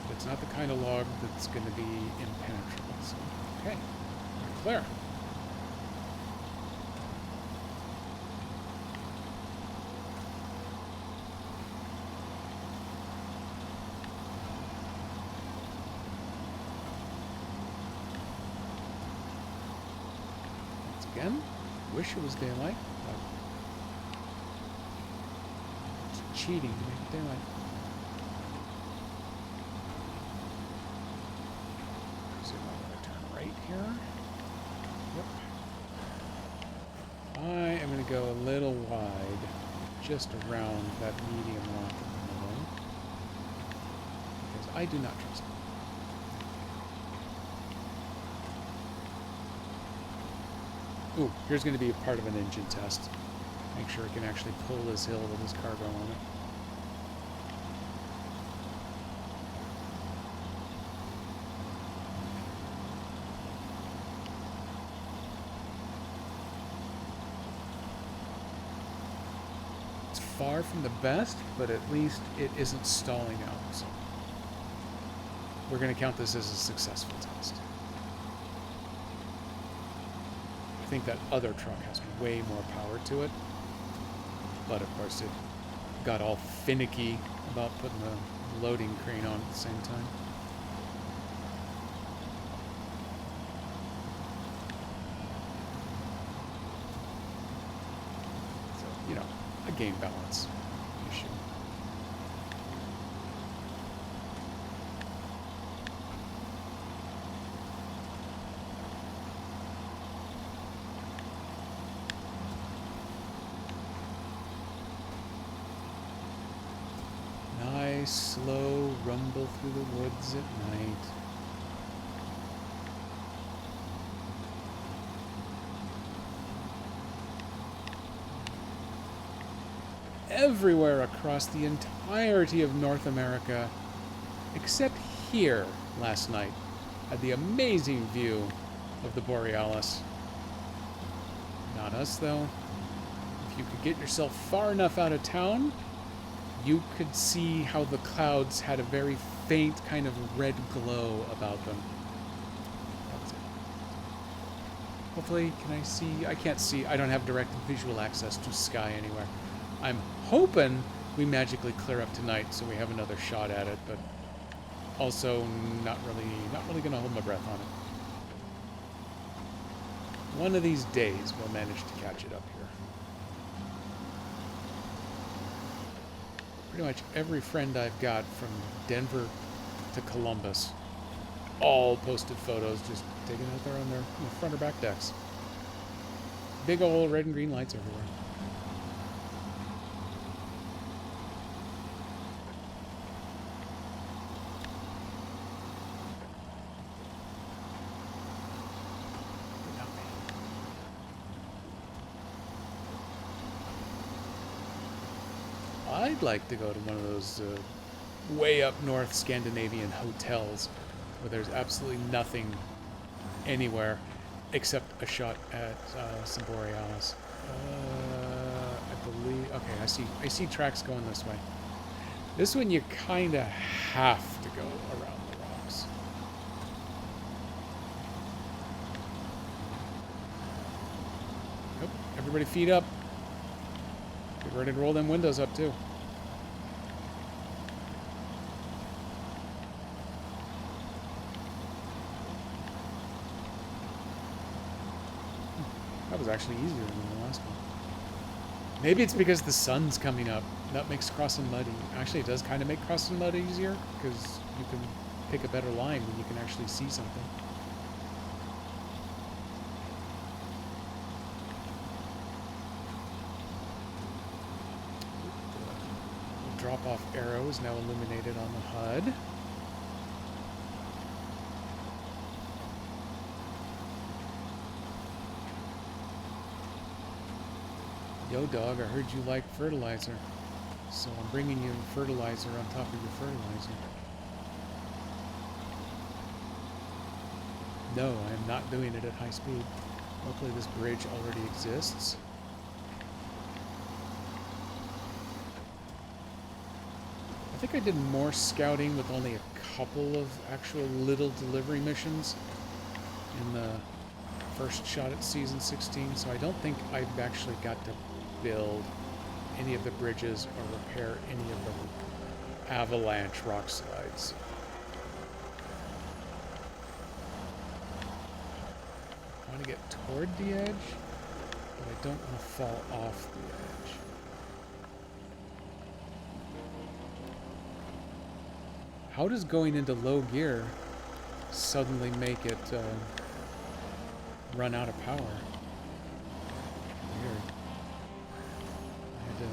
But it's not the kind of log that's going to be impenetrable. So, okay, we're clear. Once again, wish it was daylight, but it's cheating to make it daylight. Here. Yep. I am going to go a little wide, just around that medium rock in the middle, because I do not trust it. Ooh, here's going to be a part of an engine test. Make sure it can actually pull this hill with this cargo on it. Far from the best, but at least it isn't stalling out. So we're going to count this as a successful test. I think that other truck has way more power to it, but of course it got all finicky about putting the loading crane on at the same time. So, you know, a game balance issue. Nice, slow rumble through the woods at night. Everywhere across the entirety of North America, except here last night, had the amazing view of the Borealis. Not us, though. If you could get yourself far enough out of town, you could see how the clouds had a very faint kind of red glow about them. That was it. Hopefully, can I see? I can't see. I don't have direct visual access to sky anywhere. I'm hoping we magically clear up tonight so we have another shot at it, but also not really going to hold my breath on it. One of these days we'll manage to catch it up here. Pretty much every friend I've got from Denver to Columbus all posted photos just taking out there on their front or back decks. Big old red and green lights everywhere. I'd like to go to one of those way up north Scandinavian hotels where there's absolutely nothing anywhere except a shot at some Borealis. I believe. Okay, I see tracks going this way. This one you kind of have to go around the rocks. Yep. Everybody feet up. Get ready to roll them windows up too. That was actually easier than the last one. Maybe it's because the sun's coming up. That makes crossing mud actually, it does kind of make crossing mud easier because you can pick a better line when you can actually see something. The drop-off arrow is now illuminated on the HUD. Yo, dog, I heard you like fertilizer. So I'm bringing you fertilizer on top of your fertilizer. No, I am not doing it at high speed. Luckily this bridge already exists. I think I did more scouting with only a couple of actual little delivery missions in the first shot at Season 16, so I don't think I've actually got to build any of the bridges or repair any of the avalanche rock slides. I want to get toward the edge, but I don't want to fall off the edge. How does going into low gear suddenly make it run out of power? Weird. I had to...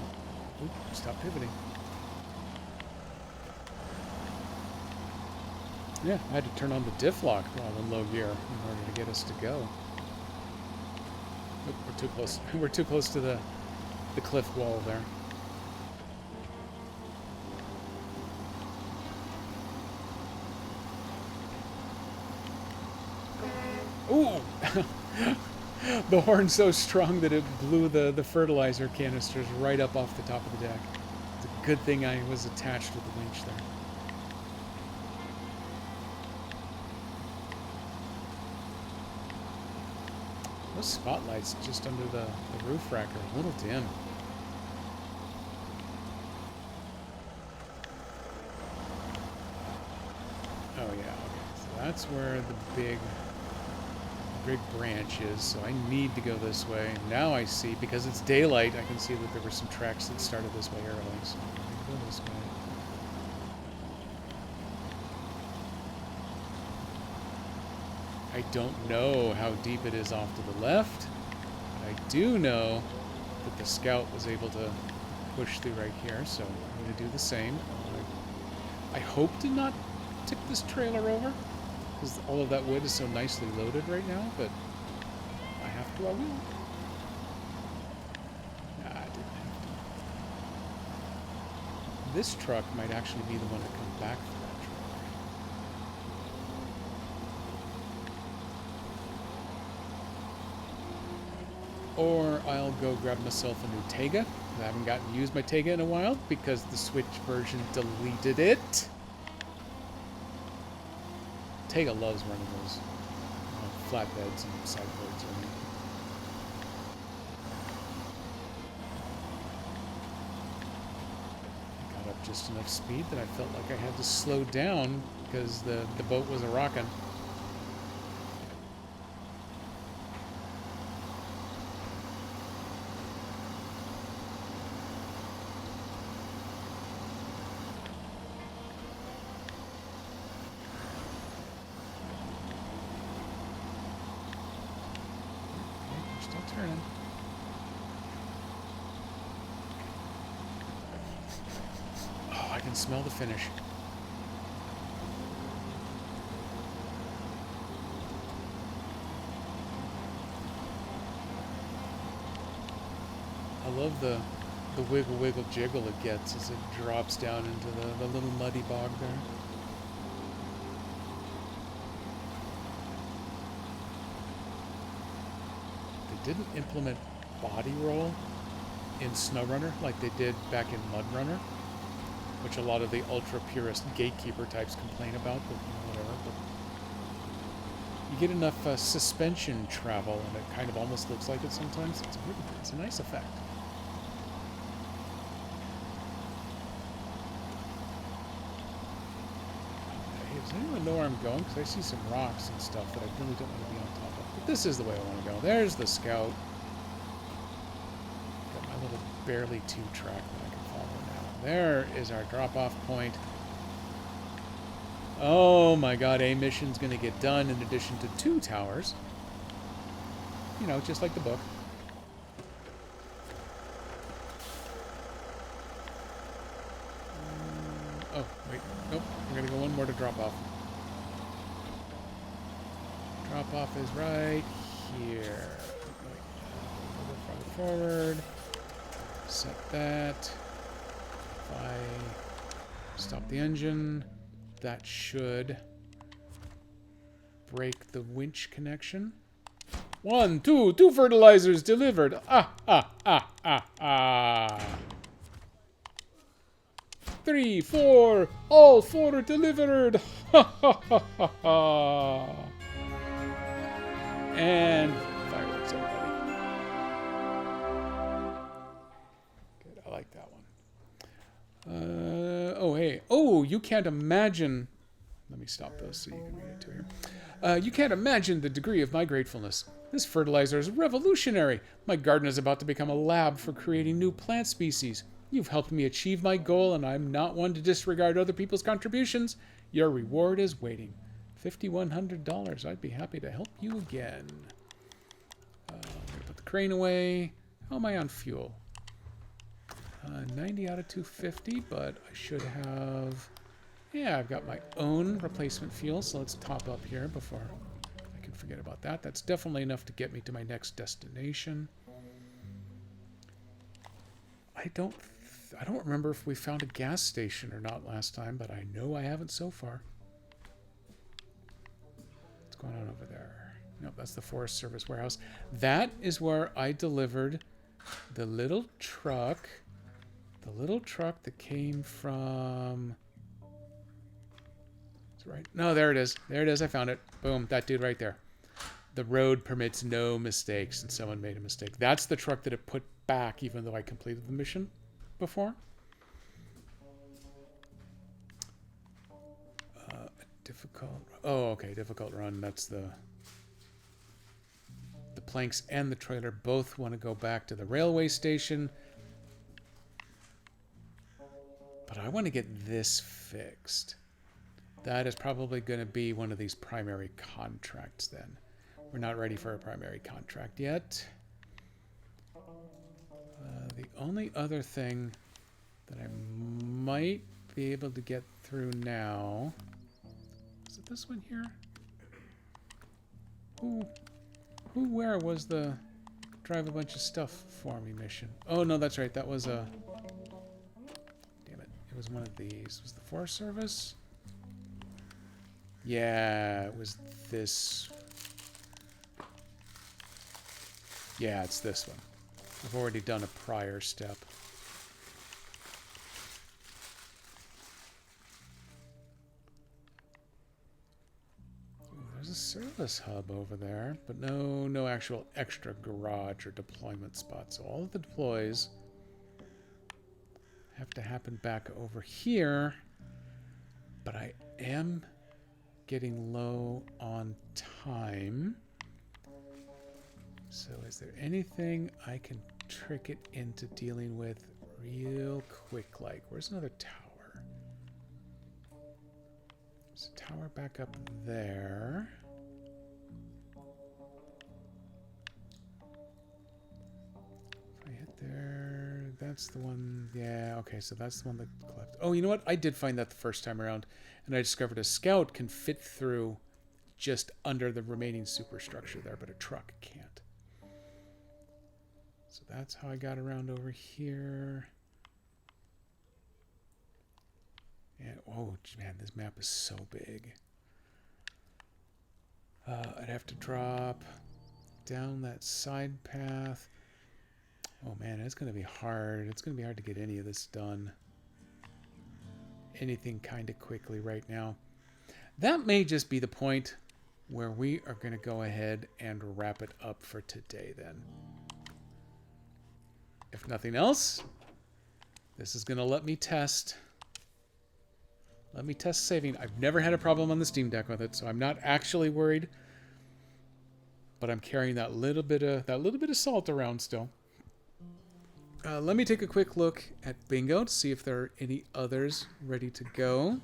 Oop, stop pivoting. Yeah, I had to turn on the diff lock while in low gear in order to get us to go. Oop, we're too close. We're too close to the cliff wall there. Ooh! The horn's so strong that it blew the fertilizer canisters right up off the top of the deck. It's a good thing I was attached with the winch there. Those spotlights just under the roof rack are a little dim. Oh yeah, okay. So that's where the big branch is, so I need to go this way. Now I see, because it's daylight, I can see that there were some tracks that started this way early, so I'm going to go this way. I don't know how deep it is off to the left. I do know that the scout was able to push through right here, so I'm going to do the same. I hope to not tip this trailer over, because all of that wood is so nicely loaded right now, but I have to, I will. Nah, I didn't have to. This truck might actually be the one to come back for that truck. Or I'll go grab myself a new Tega. I haven't gotten to use my Tega in a while because the Switch version deleted it. Tega loves running those flatbeds and sideboards. I got up just enough speed that I felt like I had to slow down because the boat was a-rocking. Turning. Oh, I can smell the finish. I love the wiggle wiggle jiggle it gets as it drops down into the little muddy bog there. Didn't implement body roll in SnowRunner like they did back in MudRunner, which a lot of the ultra purist gatekeeper types complain about, but whatever. But you get enough suspension travel, and it kind of almost looks like it sometimes. It's a nice effect. Hey, does anyone know where I'm going? Because I see some rocks and stuff that I really don't want to be on top of. But this is the way I want to go. There's the scout. barely 2-track that I can follow now. There is our drop-off point. Oh my god, a mission's going to get done in addition to 2 towers. You know, just like the book. Oh, wait. Nope. We're going to go one more to drop off. Drop off is right here. A little farther forward. Set that. If I stop the engine, that should break the winch connection. 1, 2 fertilizers delivered. Ah, ah, ah, ah, ah. 3, 4, all 4 delivered. Ha ha ha ha ha. And fireworks, everybody. Good, I like that one. Oh, hey. Oh, you can't imagine. Let me stop those so you can read it too here. You can't imagine the degree of my gratefulness. This fertilizer is revolutionary. My garden is about to become a lab for creating new plant species. You've helped me achieve my goal, and I'm not one to disregard other people's contributions. Your reward is waiting. $5,100. I'd be happy to help you again. I'm going to put the crane away. How am I on fuel? 90 out of 250, but I should have... Yeah, I've got my own replacement fuel, so let's top up here before I can forget about that. That's definitely enough to get me to my next destination. I don't remember if we found a gas station or not last time, but I know I haven't so far. What's going on over there? Nope, that's the Forest Service warehouse. That is where I delivered the little truck. The little truck that came from... That's right. No, there it is. There it is. I found it. Boom. That dude right there. The road permits no mistakes, and someone made a mistake. That's the truck that it put back, even though I completed the mission before. Difficult. Oh, okay. Difficult run. That's the planks and the trailer both want to go back to the railway station. But I want to get this fixed. That is probably going to be one of these primary contracts then. We're not ready for a primary contract yet. The only other thing that I might be able to get through now... Is it this one here? Where was the drive a bunch of stuff for me mission? Oh, no, that's right. That was a... Damn it. It was one of these. Was the Forest Service? Yeah, it was this. Yeah, it's this one. I've already done a prior step. Ooh, there's a service hub over there, but no actual extra garage or deployment spot. So all of the deploys have to happen back over here. But I am getting low on time. So is there anything I can trick it into dealing with real quick? Like, where's another tower? There's a tower back up there. If I hit there, that's the one. Yeah, okay, so that's the one that collapsed. Oh, you know what? I did find that the first time around, and I discovered a scout can fit through just under the remaining superstructure there, but a truck can't. So that's how I got around over here. And, oh, man, this map is so big. I'd have to drop down that side path. Oh, man, it's going to be hard. It's going to be hard to get any of this done. Anything kind of quickly right now. That may just be the point where we are going to go ahead and wrap it up for today then. If nothing else, this is going to let me test. Let me test saving. I've never had a problem on the Steam Deck with it, so I'm not actually worried. But I'm carrying that little bit of salt around still. Let me take a quick look at bingo to see if there are any others ready to go.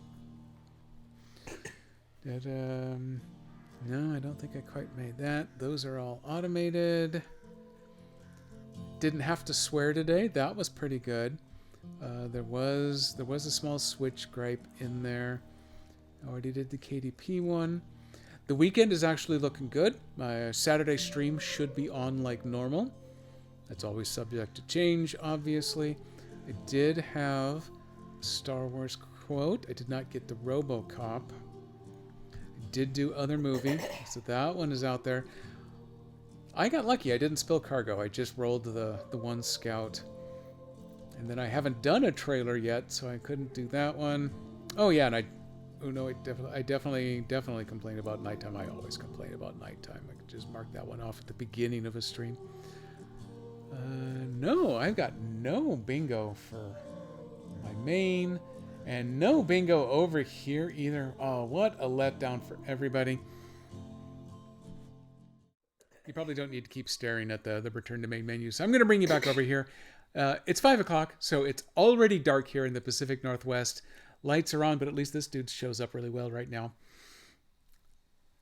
No, I don't think I quite made that. Those are all automated. Didn't have to swear today. That was pretty good. There was a small Switch gripe in there. I already did the KDP one. The weekend is actually looking good. My Saturday stream should be on like normal. That's always subject to change, obviously. I did have a Star Wars quote. I did not get the RoboCop. I did do other movie, so that one is out there. I got lucky. I didn't spill cargo. I just rolled the one scout. And then I haven't done a trailer yet, so I couldn't do that one. Oh yeah, and I definitely complain about nighttime. I always complain about nighttime. I could just mark that one off at the beginning of a stream. No, I've got no bingo for my main, and no bingo over here either. Oh, what a letdown for everybody. You probably don't need to keep staring at the return to main menu, so I'm going to bring you back over here. It's 5 o'clock, so it's already dark here in the Pacific Northwest. Lights are on, but at least this dude shows up really well right now.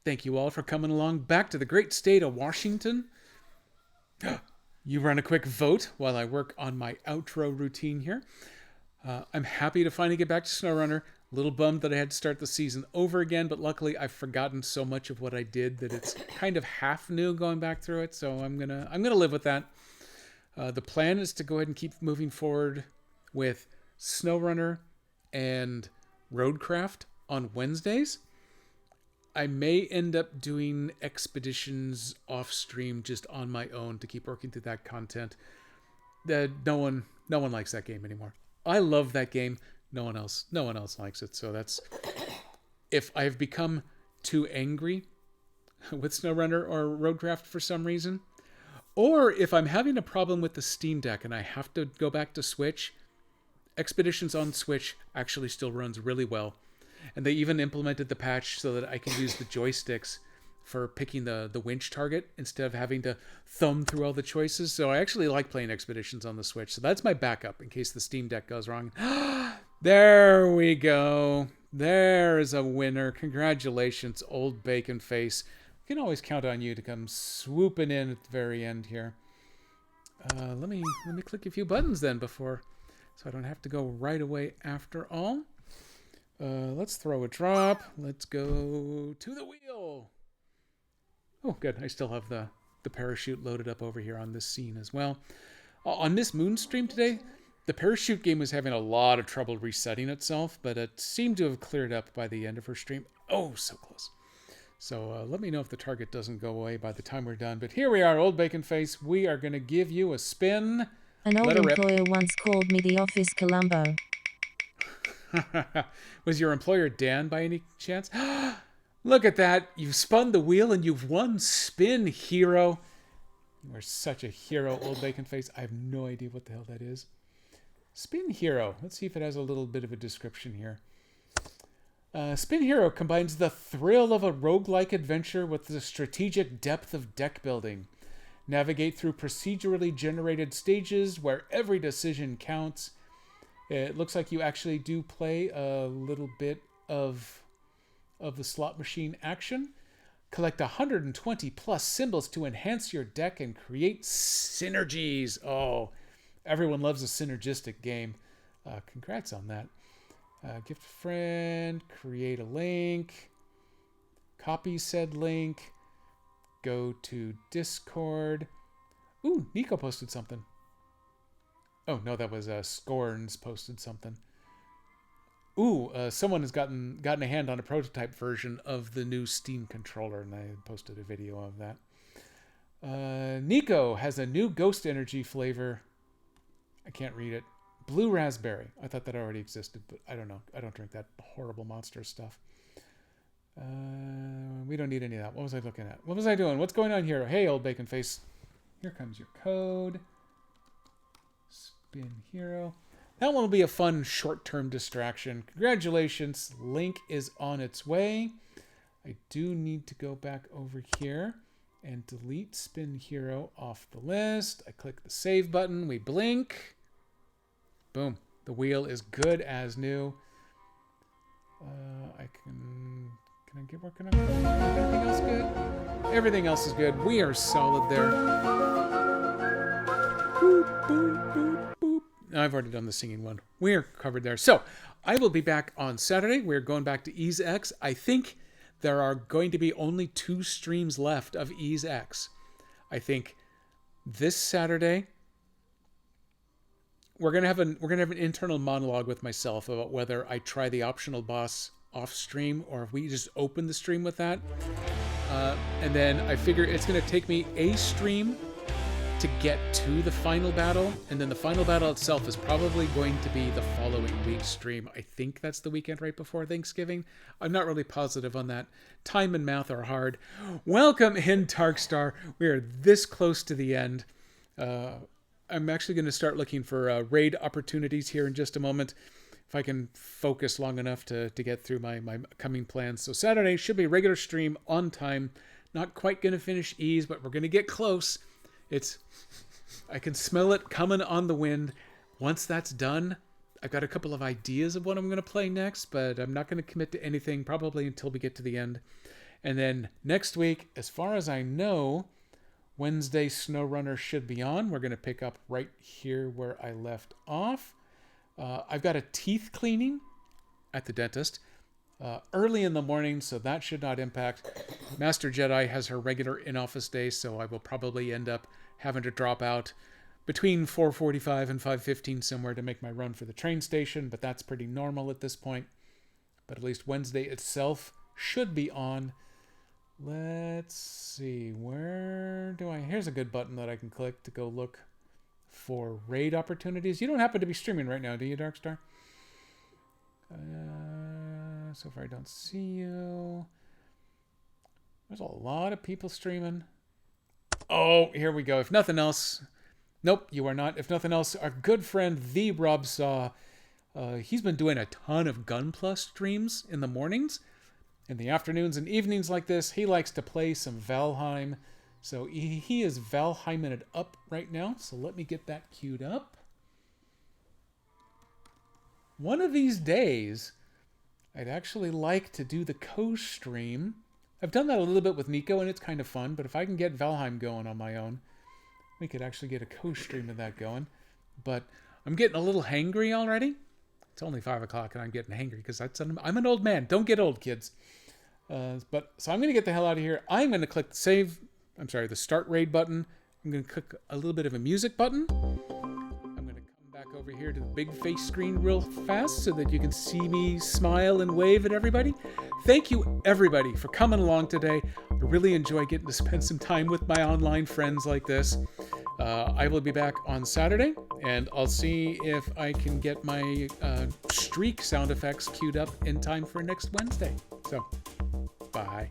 Thank you all for coming along back to the great state of Washington. You run a quick vote while I work on my outro routine here. I'm happy to finally get back to SnowRunner. A little bummed that I had to start the season over again, but luckily I've forgotten so much of what I did that it's kind of half new going back through it, so I'm gonna live with that. The plan is to go ahead and keep moving forward with SnowRunner and Roadcraft on Wednesdays. I may end up doing expeditions off stream just on my own to keep working through that content. No one likes that game anymore. I love that game. No one else likes it. So that's, if I've become too angry with SnowRunner or Roadcraft for some reason, or if I'm having a problem with the Steam Deck and I have to go back to Switch, Expeditions on Switch actually still runs really well. And they even implemented the patch so that I can use the joysticks for picking the winch target instead of having to thumb through all the choices. So I actually like playing Expeditions on the Switch. So that's my backup in case the Steam Deck goes wrong. There we go. There is a winner. Congratulations, old bacon face. We can always count on you to come swooping in at the very end here. Let me click a few buttons then before, so I don't have to go right away after all. Let's throw a drop. Let's go to the wheel. Oh, good. I still have the parachute loaded up over here on this scene as well. On this moon stream today, the parachute game was having a lot of trouble resetting itself, but it seemed to have cleared up by the end of her stream. Oh, so close. So let me know if the target doesn't go away by the time we're done. But here we are, old bacon face. We are going to give you a spin. An old employer once called me the Office Columbo. Was your employer Dan by any chance? Look at that. You've spun the wheel and you've won Spin Hero. You are such a hero, old bacon face. I have no idea what the hell that is. Spin Hero. Let's see if it has a little bit of a description here. Spin Hero combines the thrill of a roguelike adventure with the strategic depth of deck building. Navigate through procedurally generated stages where every decision counts. It looks like you actually do play a little bit of the slot machine action. Collect 120 plus symbols to enhance your deck and create synergies. Oh, everyone loves a synergistic game. Congrats on that. Gift a friend, create a link, copy said link, go to Discord. Ooh, Nico posted something. Oh, no, that was Scorns posted something. Ooh, someone has gotten a hand on a prototype version of the new Steam controller, and I posted a video of that. Nico has a new Ghost Energy flavor. I can't read it. Blue raspberry. I thought that already existed, but I don't know. I don't drink that horrible monster stuff. We don't need any of that. What was I looking at? What was I doing? What's going on here? Hey, old bacon face. Here comes your code. Spin Hero. That one will be a fun short-term distraction. Congratulations. Link is on its way. I do need to go back over here and delete Spin Hero off the list. I click the save button. We blink. Boom. The wheel is good as new. Can I get working on everything else good? Everything else is good. We are solid there. Boop, boop, boop, boop. I've already done the singing one. We're covered there. So I will be back on Saturday. We're going back to Ease X. I think there are going to be only 2 streams left of Ease X. I think this Saturday we're gonna have an internal monologue with myself about whether I try the optional boss off stream or if we just open the stream with that. And then I figure it's gonna take me a stream to get to the final battle, and then the final battle itself is probably going to be the following week's stream. I think that's the weekend right before Thanksgiving. I'm not really positive on that. Time and math are hard. Welcome in, Darkstar. We are this close to the end. I'm actually going to start looking for raid opportunities here in just a moment, if I can focus long enough to get through my coming plans. So Saturday should be a regular stream on time. Not quite going to finish Ease, but we're going to get close. I can smell it coming on the wind. Once that's done, I've got a couple of ideas of what I'm going to play next, but I'm not going to commit to anything probably until we get to the end. And then next week, as far as I know, Wednesday SnowRunner should be on. We're going to pick up right here where I left off. I've got a teeth cleaning at the dentist early in the morning, so that should not impact. Master Jedi has her regular in-office day, so I will probably end up having to drop out between 4:45 and 5:15 somewhere to make my run for the train station, but that's pretty normal at this point. But at least Wednesday itself should be on. Let's see, here's a good button that I can click to go look for raid opportunities. You don't happen to be streaming right now, do you, Darkstar? So far I don't see you. There's a lot of people streaming. Oh, here we go. If nothing else, nope, you are not. If nothing else, our good friend the Rob Saw, he's been doing a ton of Gunpla streams in the mornings. In the afternoons and evenings like this, he likes to play some Valheim. So he is Valheiming it up right now. So let me get that queued up. One of these days, I'd actually like to do the co-stream. I've done that a little bit with Nico, and it's kind of fun. But if I can get Valheim going on my own, we could actually get a co-stream of that going. But I'm getting a little hangry already. It's only 5 o'clock, and I'm getting hangry because I'm an old man. Don't get old, kids. So I'm going to get the hell out of here. I'm going to click the start raid button. I'm going to click a little bit of a music button. I'm going to come back over here to the big face screen real fast so that you can see me smile and wave at everybody. Thank you, everybody, for coming along today. I really enjoy getting to spend some time with my online friends like this. I will be back on Saturday, and I'll see if I can get my streak sound effects queued up in time for next Wednesday. So, bye.